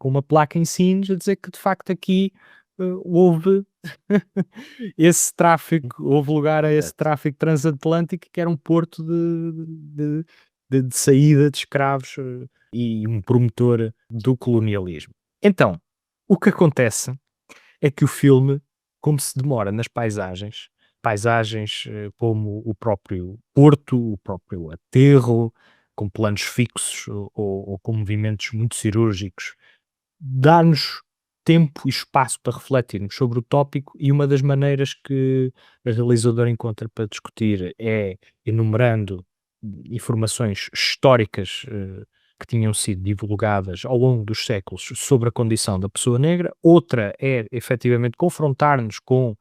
com uma placa em Sines a dizer que de facto aqui houve esse tráfico, houve lugar a esse Exato. tráfico transatlântico que era um porto de saída de escravos e um promotor do colonialismo. Então, o que acontece é que o filme, como se demora nas paisagens como o próprio porto, o próprio aterro, com planos fixos ou com movimentos muito cirúrgicos, dá-nos tempo e espaço para refletirmos sobre o tópico, e uma das maneiras que a realizadora encontra para discutir é enumerando informações históricas que tinham sido divulgadas ao longo dos séculos sobre a condição da pessoa negra. Outra é efetivamente confrontar-nos com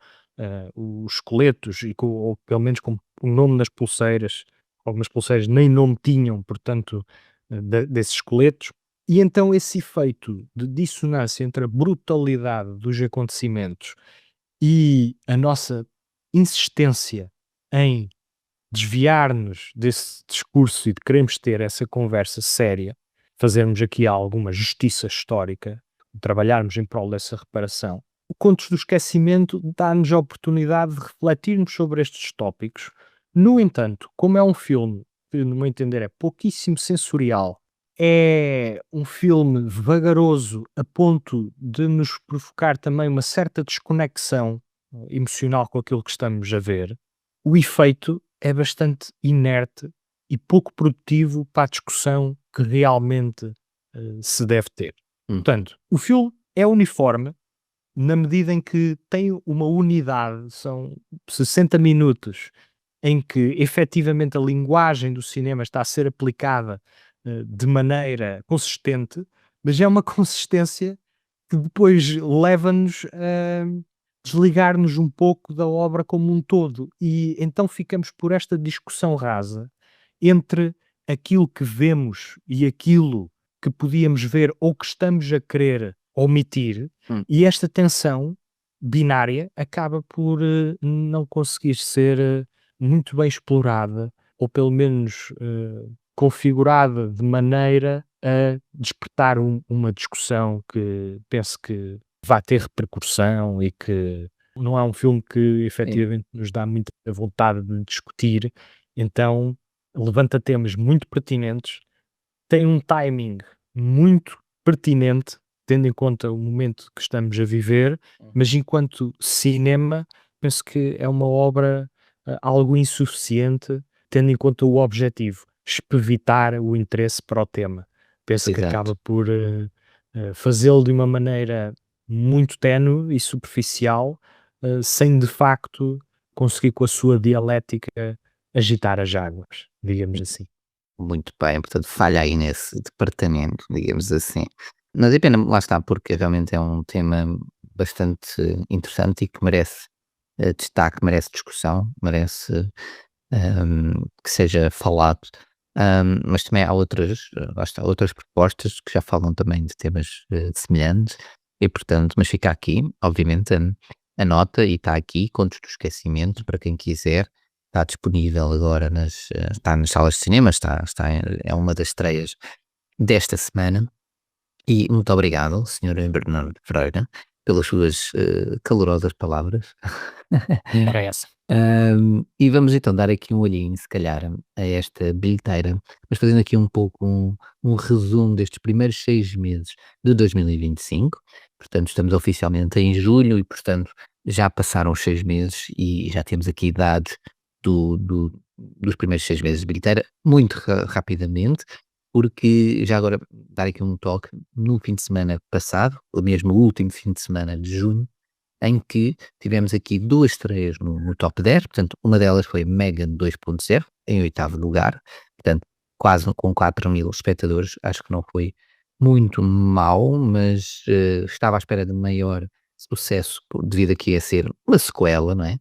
os esqueletos e com, ou pelo menos com o nome das pulseiras. Algumas pulseiras nem nome tinham, portanto, desses esqueletos. E então esse efeito de dissonância entre a brutalidade dos acontecimentos e a nossa insistência em desviar-nos desse discurso e de queremos ter essa conversa séria, fazermos aqui alguma justiça histórica, trabalharmos em prol dessa reparação. O Contos do Esquecimento dá-nos a oportunidade de refletirmos sobre estes tópicos. No entanto, como é um filme que, no meu entender, é pouquíssimo sensorial, é um filme vagaroso a ponto de nos provocar também uma certa desconexão emocional com aquilo que estamos a ver, o efeito é bastante inerte e pouco produtivo para a discussão que realmente se deve ter. Hum. Portanto, o filme é uniforme na medida em que tem uma unidade, são 60 minutos em que efetivamente a linguagem do cinema está a ser aplicada de maneira consistente, mas é uma consistência que depois leva-nos a desligar-nos um pouco da obra como um todo, e então ficamos por esta discussão rasa entre aquilo que vemos e aquilo que podíamos ver ou que estamos a querer omitir, Hum. e esta tensão binária acaba por não conseguir ser muito bem explorada, ou pelo menos configurada de maneira a despertar uma discussão que penso que vai ter repercussão e que não é um filme que Sim, efetivamente nos dá muita vontade de discutir, então levanta temas muito pertinentes, tem um timing muito pertinente, tendo em conta o momento que estamos a viver, mas enquanto cinema, penso que é uma obra algo insuficiente, tendo em conta o objetivo, espevitar o interesse para o tema. Penso que exato. acaba por fazê-lo de uma maneira muito ténue e superficial, sem de facto conseguir com a sua dialética agitar as águas, digamos assim. Muito bem, portanto, falha aí nesse departamento, digamos assim. Mas é pena, lá está, porque realmente é um tema bastante interessante e que merece destaque, merece discussão, merece que seja falado. Mas também há outras, lá está, outras propostas que já falam também de temas semelhantes e, portanto, mas fica aqui, obviamente, a nota e está aqui, Contos do Esquecimento, para quem quiser. Está disponível agora está nas salas de cinema, é uma das estreias desta semana. E muito obrigado, Sr. Bernardo Freira, pelas suas calorosas palavras. Era essa. E vamos então dar aqui um olhinho, se calhar, a esta bilheteira, mas fazendo aqui um pouco um resumo destes primeiros 6 meses de 2025. Portanto, estamos oficialmente em julho e, portanto, já passaram os 6 meses e já temos aqui dados dos primeiros 6 meses de bilheteira, muito rapidamente, porque já agora dar aqui um toque, no fim de semana passado, ou mesmo o último fim de semana de junho, em que tivemos aqui 2 estreias no top 10, portanto, uma delas foi Megan 2.0, em oitavo lugar, portanto, quase com 4.000 espectadores, acho que não foi muito mau, mas, estava à espera de maior sucesso devido aqui a ser uma sequela, não é?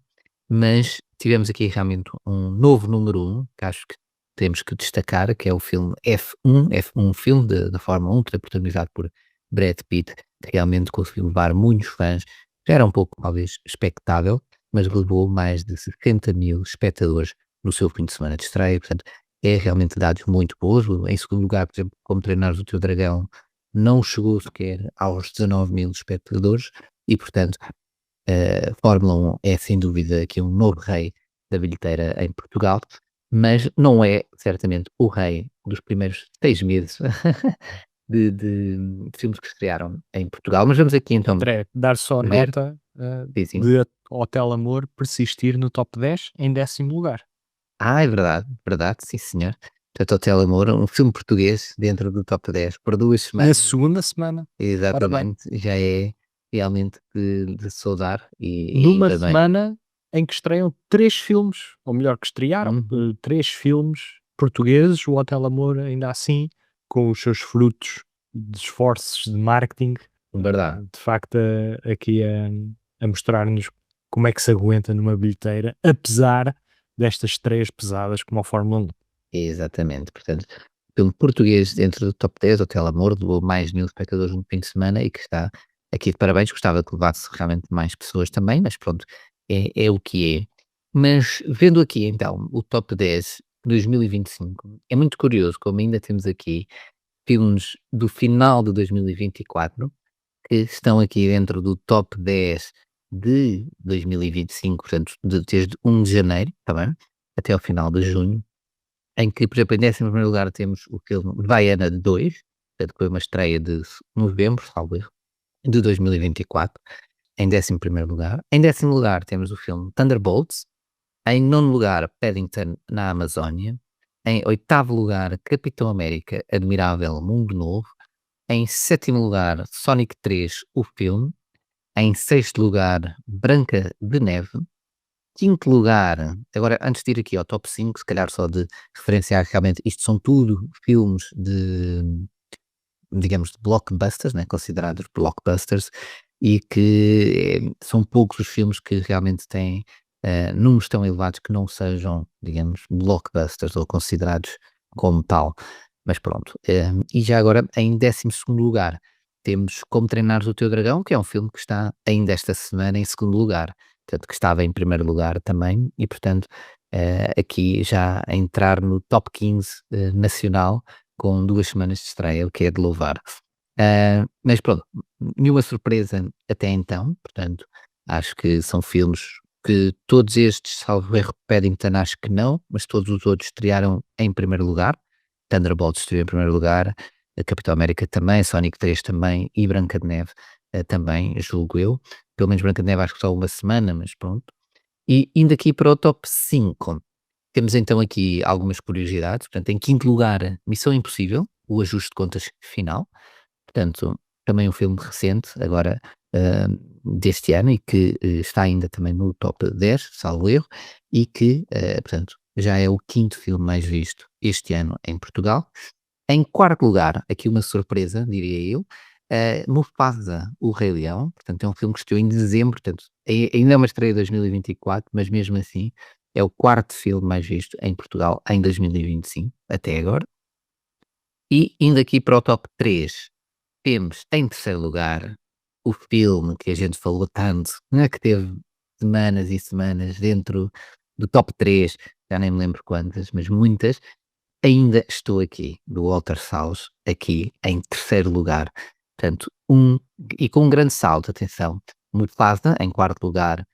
Mas tivemos aqui realmente um novo número um que acho que temos que destacar, que é o filme F1 filme da Fórmula 1, que é protagonizado por Brad Pitt, que realmente conseguiu levar muitos fãs. Já era um pouco, talvez, expectável, mas levou mais de 60.000 espectadores no seu fim de semana de estreia, portanto, é realmente dados muito bons. Em segundo lugar, por exemplo, Como Treinar o Teu Dragão, não chegou sequer aos 19.000 espectadores e, portanto, a Fórmula 1 é sem dúvida aqui um novo rei da bilheteira em Portugal, mas não é certamente o rei dos primeiros 6 meses de filmes que estrearam em Portugal. Mas vamos aqui então André, dar só ver. nota Sim, sim. de Hotel Amor persistir no top 10 em 10º lugar. É verdade, sim senhor. Portanto, O Telemor, um filme português dentro do top 10 por 2 Na semanas. segunda semana, ora bem, Exatamente, já é realmente de saudar e numa ainda bem. semana em que estreiam 3 filmes, ou melhor, que estrearam, Uhum. 3 filmes portugueses, o Hotel Amor ainda assim, com os seus frutos de esforços de marketing, Verdade. de facto aqui a mostrar-nos como é que se aguenta numa bilheteira, apesar destas estreias pesadas como a Fórmula 1. Exatamente, portanto, filme português dentro do top 10, O Telemor, levou mais de 1000 espectadores no fim de semana e que está aqui de parabéns. Gostava que levasse realmente mais pessoas também, mas pronto, é o que é. Mas vendo aqui então o top 10 de 2025, é muito curioso como ainda temos aqui filmes do final de 2024 que estão aqui dentro do top 10 de 2025, portanto, desde 1 de janeiro, está bem? Até ao final de junho, em que, por exemplo, em 11º lugar temos o filme Vaiana 2, portanto, que foi uma estreia de novembro, salvo erro, de 2024, em 11º lugar. Em 10º lugar temos o filme Thunderbolts, em 9º lugar Paddington na Amazónia, em 8º lugar Capitão América Admirável Mundo Novo, em 7º lugar Sonic 3, o filme, em 6º lugar Branca de Neve, 5º lugar, agora antes de ir aqui ao top 5, se calhar só de referenciar que realmente isto são tudo filmes digamos, de blockbusters, né, considerados blockbusters, e que são poucos os filmes que realmente têm números tão elevados que não sejam, digamos, blockbusters ou considerados como tal. Mas pronto. E já agora, em 12º lugar, temos Como Treinar o Teu Dragão, que é um filme que está ainda esta semana em segundo lugar, portanto, que estava em primeiro lugar também, e portanto, aqui já a entrar no top 15 nacional, com 2 semanas de estreia, o que é de louvar. Mas pronto, nenhuma surpresa até então, portanto, acho que são filmes que todos estes, salvo erro, Paddington acho que não, mas todos os outros estrearam em primeiro lugar. Thunderbolts estreou em primeiro lugar, a Capitão América também, Sonic 3 também e Branca de Neve também, julgo eu. Pelo menos Branca de Neve acho que só uma semana, mas pronto. E indo aqui para o top 5, temos então aqui algumas curiosidades. Portanto, em quinto lugar, Missão Impossível, o ajuste de contas final. Portanto, também um filme recente, agora deste ano, e que está ainda também no top 10, salvo erro, e que, portanto, já é o quinto filme mais visto este ano em Portugal. Em quarto lugar, aqui uma surpresa, diria eu, Mufasa, o Rei Leão, portanto é um filme que estreou em dezembro, portanto ainda é uma estreia de 2024, mas mesmo assim é o quarto filme mais visto em Portugal em 2025, até agora. E indo aqui para o top 3, temos em terceiro lugar o filme que a gente falou tanto, né, que teve semanas e semanas dentro do top 3, já nem me lembro quantas, mas muitas. Ainda Estou Aqui, do Walter Salles, aqui em terceiro lugar. Portanto, e com um grande salto, atenção, Mufasa, em quarto lugar,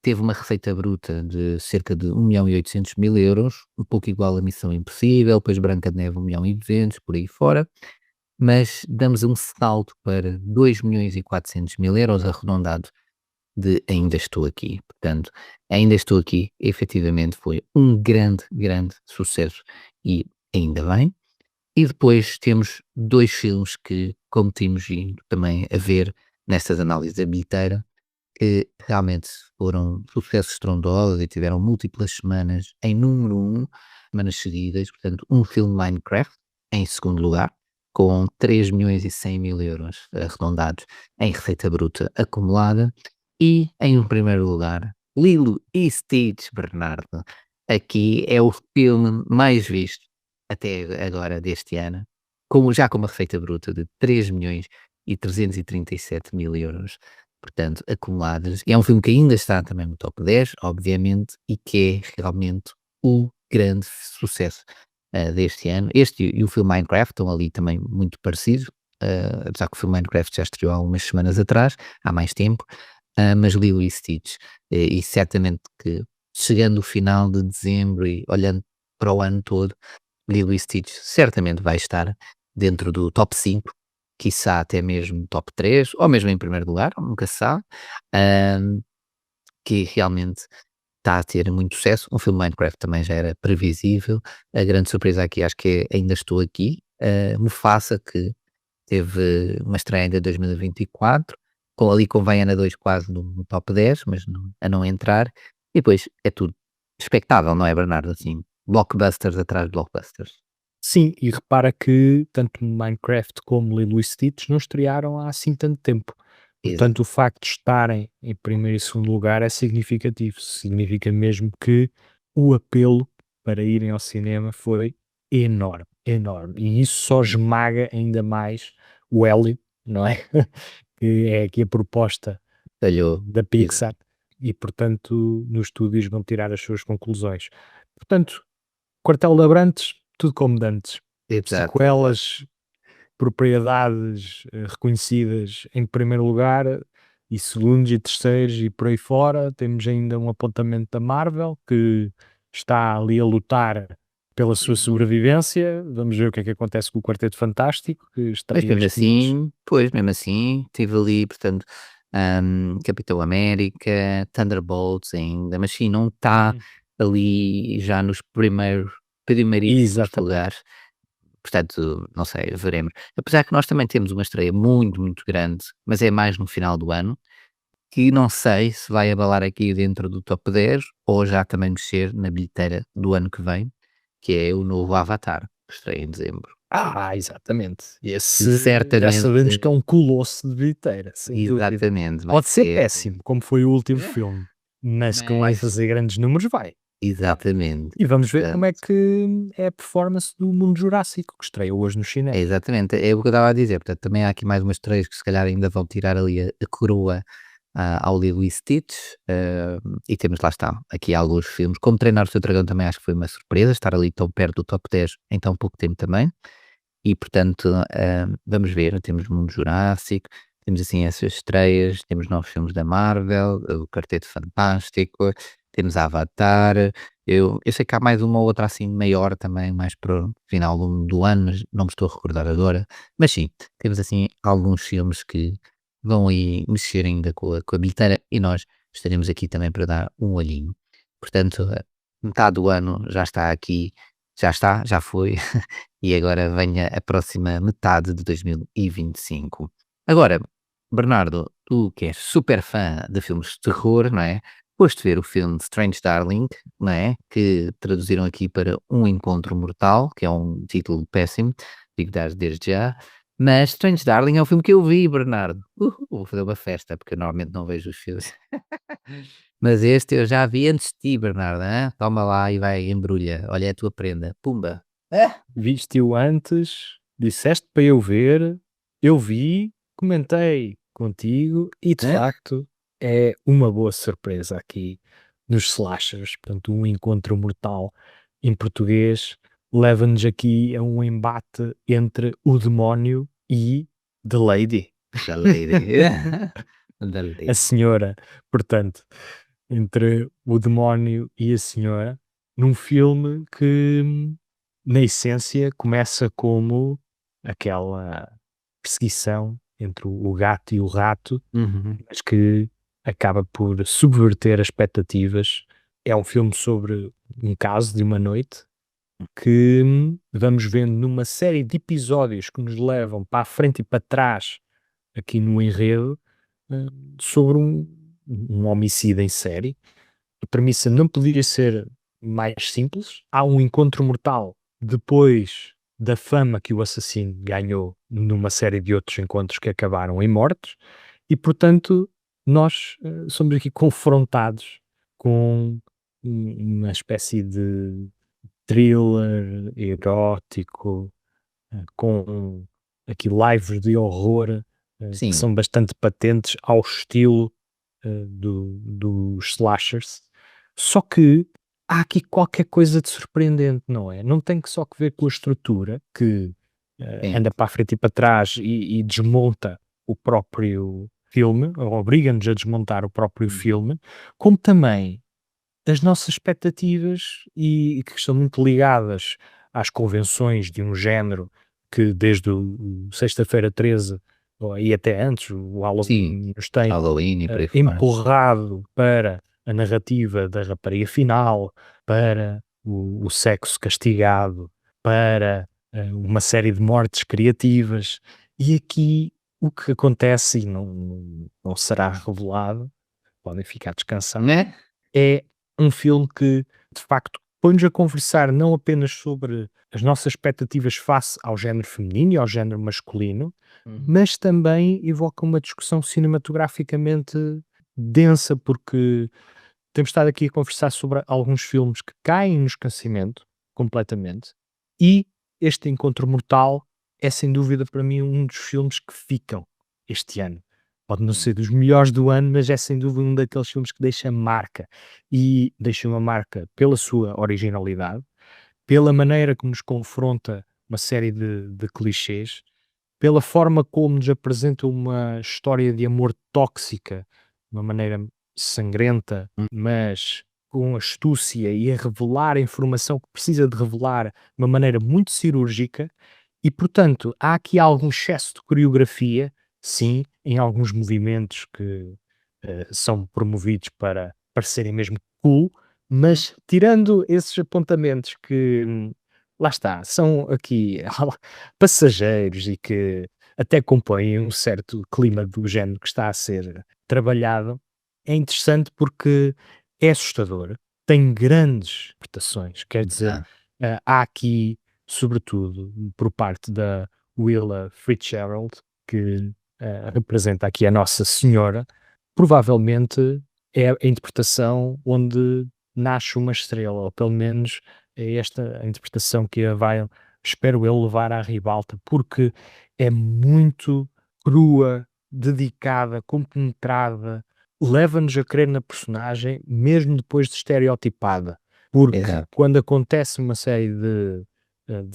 teve uma receita bruta de cerca de 1.800.000 euros, um pouco igual a Missão Impossível, depois Branca de Neve 1.200.000, por aí fora, mas damos um salto para 2.400.000 euros arredondado de Ainda Estou Aqui. Portanto, Ainda Estou Aqui, efetivamente foi um grande, grande sucesso e ainda bem. E depois temos 2 filmes que, como temos vindo também a ver nestas análises da bilheteira, que realmente foram sucessos estrondosos e tiveram múltiplas semanas em número 1, semanas seguidas. Portanto, um filme Minecraft em segundo lugar, com 3.100.000 euros arredondados em receita bruta acumulada. E em primeiro lugar, Lilo e Stitch, Bernardo. Aqui é o filme mais visto até agora deste ano, já com uma receita bruta de 3.337.000 euros, portanto, acumuladas. E é um filme que ainda está também no top 10, obviamente, e que é realmente o grande sucesso deste ano. Este e o filme Minecraft estão ali também muito parecidos, apesar que o filme Minecraft já estreou há umas semanas atrás, há mais tempo, mas Lilo e Stitch, e certamente que chegando o final de dezembro e olhando para o ano todo, Lilo e Stitch certamente vai estar dentro do top 5, quiçá até mesmo top 3, ou mesmo em primeiro lugar, nunca se sabe, hum, que realmente está a ter muito sucesso. Um filme Minecraft também já era previsível. A grande surpresa aqui acho que é Ainda Estou Aqui, Mufasa, que teve uma estreia ainda em 2024, ali com Vaiana 2 quase no top 10, mas a não entrar. E depois é tudo expectável, não é, Bernardo? Assim, blockbusters atrás de blockbusters. Sim, e repara que tanto Minecraft como Lilo e Stitch não estrearam há assim tanto tempo. Exato. Portanto, o facto de estarem em primeiro e segundo lugar é significativo. Significa mesmo que o apelo para irem ao cinema foi enorme, enorme. E isso só esmaga ainda mais o Hélio, não é? Que é aqui a proposta Calhou. da Pixar e, portanto, nos estúdios vão tirar as suas conclusões. Portanto, Quartel de Abrantes, tudo como dantes. Exato. Sequelas, propriedades reconhecidas em primeiro lugar e segundos e terceiros e por aí fora. Temos ainda um apontamento da Marvel que está ali a lutar pela sua sobrevivência. Vamos ver o que é que acontece com o Quarteto Fantástico, que está Mas mesmo este mês. assim, pois, mesmo assim, tive ali, portanto, Capitão América, Thunderbolts ainda, mas sim, não está ali já nos primeiríssimos Exatamente. lugares. Portanto, não sei, veremos. Apesar que nós também temos uma estreia muito, muito grande, mas é mais no final do ano, que não sei se vai abalar aqui dentro do top 10 ou já também mexer na bilheteira do ano que vem, que é o novo Avatar, que estreia em dezembro. Exatamente. Esse já Certamente, sabemos que é um colosso de bilheteira, sem dúvida. exatamente, vai Pode ser ser, péssimo, como foi o último filme, mas que vai mas fazer grandes números, vai. exatamente, E vamos ver como é portanto, que é a performance do Mundo Jurássico, que estreia hoje no é cinema. exatamente, é o que eu estava a dizer, portanto, também há aqui mais umas estreias que se calhar ainda vão tirar ali a coroa ao Lilo e Stitch, e temos, lá está, aqui alguns filmes. Como Treinar o Seu Dragão também acho que foi uma surpresa, estar ali tão perto do top 10 em tão pouco tempo também. E portanto, vamos ver, temos Mundo Jurássico, temos assim essas estreias, temos novos filmes da Marvel, o Quarteto Fantástico, temos Avatar. Eu sei que há mais uma ou outra assim maior também, mais para o final do ano, mas não me estou a recordar agora. Mas sim, temos assim alguns filmes que vão aí mexer ainda com a bilheteira e nós estaremos aqui também para dar um olhinho. Portanto, metade do ano já está aqui, já está, já foi, e agora venha a próxima metade de 2025. Agora, Bernardo, tu que és super fã de filmes de terror, não é? Foste ver o filme Strange Darling, não é? Que traduziram aqui para Um Encontro Mortal, que é um título péssimo, digo desde já. Mas Strange Darling é um filme que eu vi, Bernardo. Vou fazer uma festa, porque eu normalmente não vejo os filmes. Mas este eu já vi antes de ti, Bernardo. Hã? Toma lá e vai, embrulha. Olha, é a tua prenda. Pumba. Viste-o antes, disseste para eu ver, eu vi, comentei contigo e de Hã? facto é uma boa surpresa aqui nos slashers. Portanto, Um Encontro Mortal em português leva-nos aqui a um embate entre o demónio e The Lady, Da Lady. Da a Lady. senhora. Portanto, entre o demónio e a senhora, num filme que, na essência, começa como aquela perseguição entre o gato e o rato, Uhum. mas que acaba por subverter as expectativas. É um filme sobre um caso de uma noite que vamos vendo numa série de episódios que nos levam para a frente e para trás aqui no enredo, eh, sobre um homicídio em série. A premissa não poderia ser mais simples. Há um encontro mortal depois da fama que o assassino ganhou numa série de outros encontros que acabaram em mortes, e portanto nós somos aqui confrontados com uma espécie de thriller erótico, com aqui lives de horror que Sim, são bastante patentes ao estilo dos slashers. Só que há aqui qualquer coisa de surpreendente, não é? Não tem que só que ver com a estrutura que sim, anda para a frente e para trás e desmonta o próprio filme, ou obriga-nos a desmontar o próprio hum, filme, como também as nossas expectativas e que estão muito ligadas às convenções de um género que desde o Sexta-feira 13 ou aí até antes, o sim. Halloween nos tem Halloween e por aí fora. empurrado para a narrativa da rapariga final, para o sexo castigado, para uma série de mortes criativas. E aqui o que acontece, e não será revelado, podem ficar descansados, Né? é um filme que, de facto, põe-nos a conversar não apenas sobre as nossas expectativas face ao género feminino e ao género masculino, Uhum. mas também evoca uma discussão cinematograficamente densa, porque temos estado aqui a conversar sobre alguns filmes que caem no esquecimento completamente, e este Encontro Mortal é sem dúvida para mim um dos filmes que ficam este ano. Pode não Hum. ser dos melhores do ano, mas é sem dúvida um daqueles filmes que deixa marca, e deixa uma marca pela sua originalidade, pela maneira como nos confronta uma série de clichês, pela forma como nos apresenta uma história de amor tóxica, de uma maneira sangrenta, Hum. mas com astúcia e a revelar a informação que precisa de revelar de uma maneira muito cirúrgica. E portanto, há aqui algum excesso de coreografia, sim, em alguns movimentos que são promovidos para parecerem mesmo cool, mas tirando esses apontamentos que, lá está, são aqui passageiros e que até compõem um certo clima do género que está a ser trabalhado, é interessante porque é assustador, tem grandes interpretações, quer dizer, Ah, há aqui, sobretudo, por parte da Willa Fitzgerald, que representa aqui a Nossa Senhora, provavelmente é a interpretação onde nasce uma estrela, ou pelo menos é esta a interpretação que a vai, espero eu, levar à ribalta, porque é muito crua, dedicada, compenetrada, leva-nos a crer na personagem, mesmo depois de estereotipada. Porque Exato. quando acontece uma série de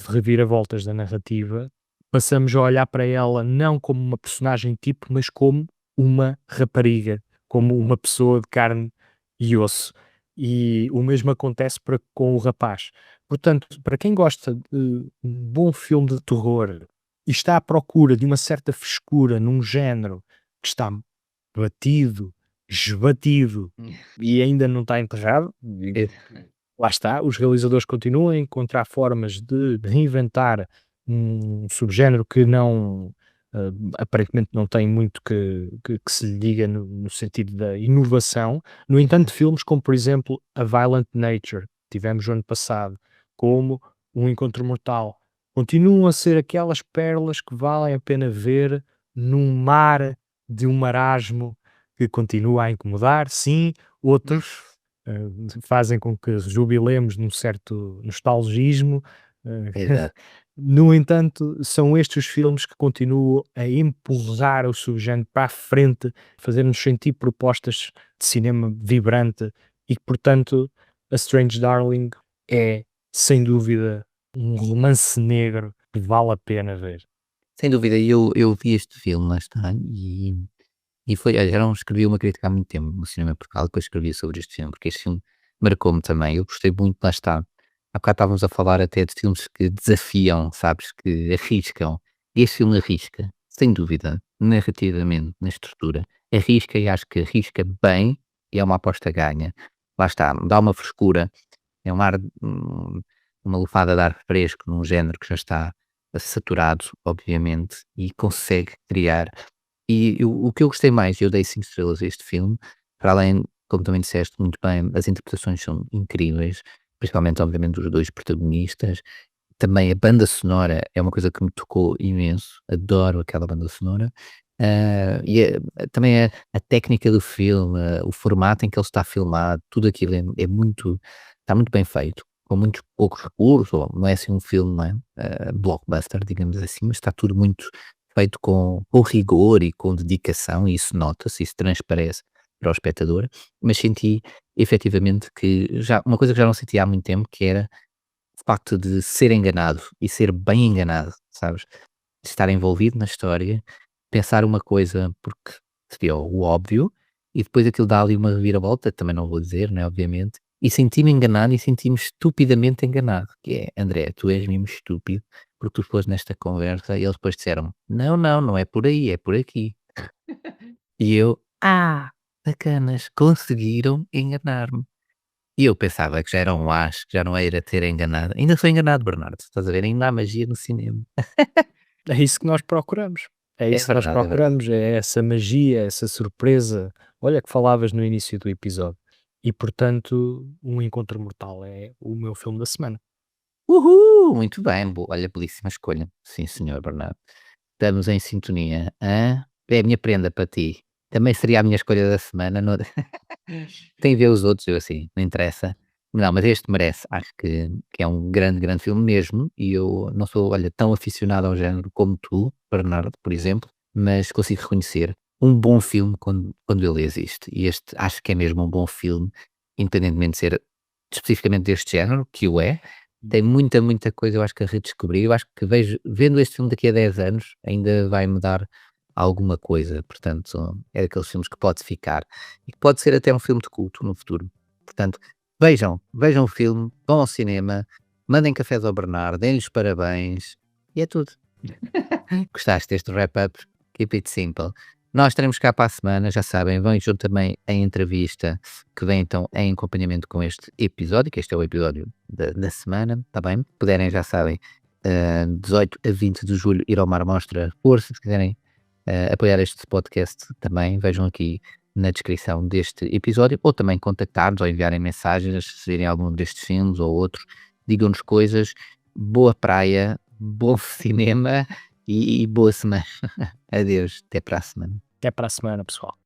reviravoltas da narrativa, passamos a olhar para ela não como uma personagem tipo, mas como uma rapariga, como uma pessoa de carne e osso. E o mesmo acontece com o rapaz. Portanto, para quem gosta de um bom filme de terror e está à procura de uma certa frescura num género que está batido, esbatido e ainda não está enterrado, Ex lá está, os realizadores continuam a encontrar formas de reinventar um subgénero que não, aparentemente não tem muito que se lhe diga no sentido da inovação. No entanto, filmes como, por exemplo, A Violent Nature, que tivemos o ano passado, como Um Encontro Mortal, continuam a ser aquelas pérolas que valem a pena ver num mar de um marasmo que continua a incomodar. Sim, outros fazem com que jubilemos num certo nostalgismo. exato. No entanto, são estes os filmes que continuam a empurrar o subgénero para a frente, fazer-nos sentir propostas de cinema vibrante e que, portanto, A Strange Darling é, sem dúvida, um romance negro que vale a pena ver. Sem dúvida, eu vi este filme, lá está, e foi olha, já não escrevi uma crítica há muito tempo no Cinema em Portugal, depois escrevi sobre este filme, porque este filme marcou-me também, eu gostei muito, lá está. Há bocado estávamos a falar até de filmes que desafiam, sabes, que arriscam. E este filme arrisca, sem dúvida, narrativamente, na estrutura, arrisca e acho que arrisca bem e é uma aposta ganha. Lá está, dá uma frescura, é um ar, uma lufada de ar fresco num género que já está saturado, obviamente, e consegue criar o que eu gostei mais, eu dei 5 estrelas a este filme, para além, como também disseste muito bem, as interpretações são incríveis, principalmente, obviamente, dos 2 protagonistas. Também a banda sonora é uma coisa que me tocou imenso, adoro aquela banda sonora. Também a técnica do filme, o formato em que ele está filmado, tudo aquilo é muito está muito bem feito, com muitos poucos recursos, ou não é assim um filme, não é, blockbuster, digamos assim, mas está tudo muito feito com rigor e com dedicação, e isso nota-se, isso transparece para o espectador, mas senti efetivamente que já uma coisa que já não sentia há muito tempo, que era o facto de ser enganado e ser bem enganado, sabes? De estar envolvido na história, pensar uma coisa porque seria o óbvio, e depois aquilo dá ali uma reviravolta, também não vou dizer, né, obviamente, e senti-me enganado e senti-me estupidamente enganado, que é: "André, tu és mesmo estúpido, porque tu foste nesta conversa", e eles depois disseram: "Não, não, não é por aí, é por aqui". E eu: "Ah, bacanas, conseguiram enganar-me". E eu pensava que já era um as, que já não era ter enganado. Ainda sou enganado, Bernardo, estás a ver? Ainda há magia no cinema. É isso que nós procuramos. É É isso que nós verdade, é verdade. procuramos, é essa magia, essa surpresa. Olha que falavas no início do episódio. E portanto, Um Encontro Mortal é o meu filme da semana. Muito bem, olha, belíssima escolha. Sim, senhor Bernardo. Estamos em sintonia. Hã? É a minha prenda para ti. Também seria a minha escolha da semana. Tem a ver os outros, eu assim, não interessa. Não, mas este merece. Acho que é um grande, grande filme mesmo. E eu não sou, olha, tão aficionado ao género como tu, Bernardo, por exemplo, mas consigo reconhecer um bom filme quando ele existe. E este acho que é mesmo um bom filme, independentemente de ser especificamente deste género, que o é. Tem muita, muita coisa, eu acho que a redescobrir. Eu acho que vendo este filme daqui a 10 anos, ainda vai mudar alguma coisa. Portanto, é daqueles filmes que pode ficar e que pode ser até um filme de culto no futuro. Portanto, vejam o filme, vão ao cinema, mandem cafés ao Bernardo, deem-lhe os parabéns e é tudo. Gostaste deste wrap-up? Keep it simple. Nós estaremos cá para a semana, já sabem, vejam também a entrevista que vem então em acompanhamento com este episódio, que este é o episódio da semana, está bem? Puderem, já sabem, 18 a 20 de julho ir ao Mar Mostra Força, se quiserem apoiar este podcast também, vejam aqui na descrição deste episódio, ou também contactar-nos ou enviarem mensagens se virem algum destes filmes ou outros, digam-nos coisas, boa praia, bom cinema e boa semana. Adeus, até para a semana. Até para a semana, pessoal.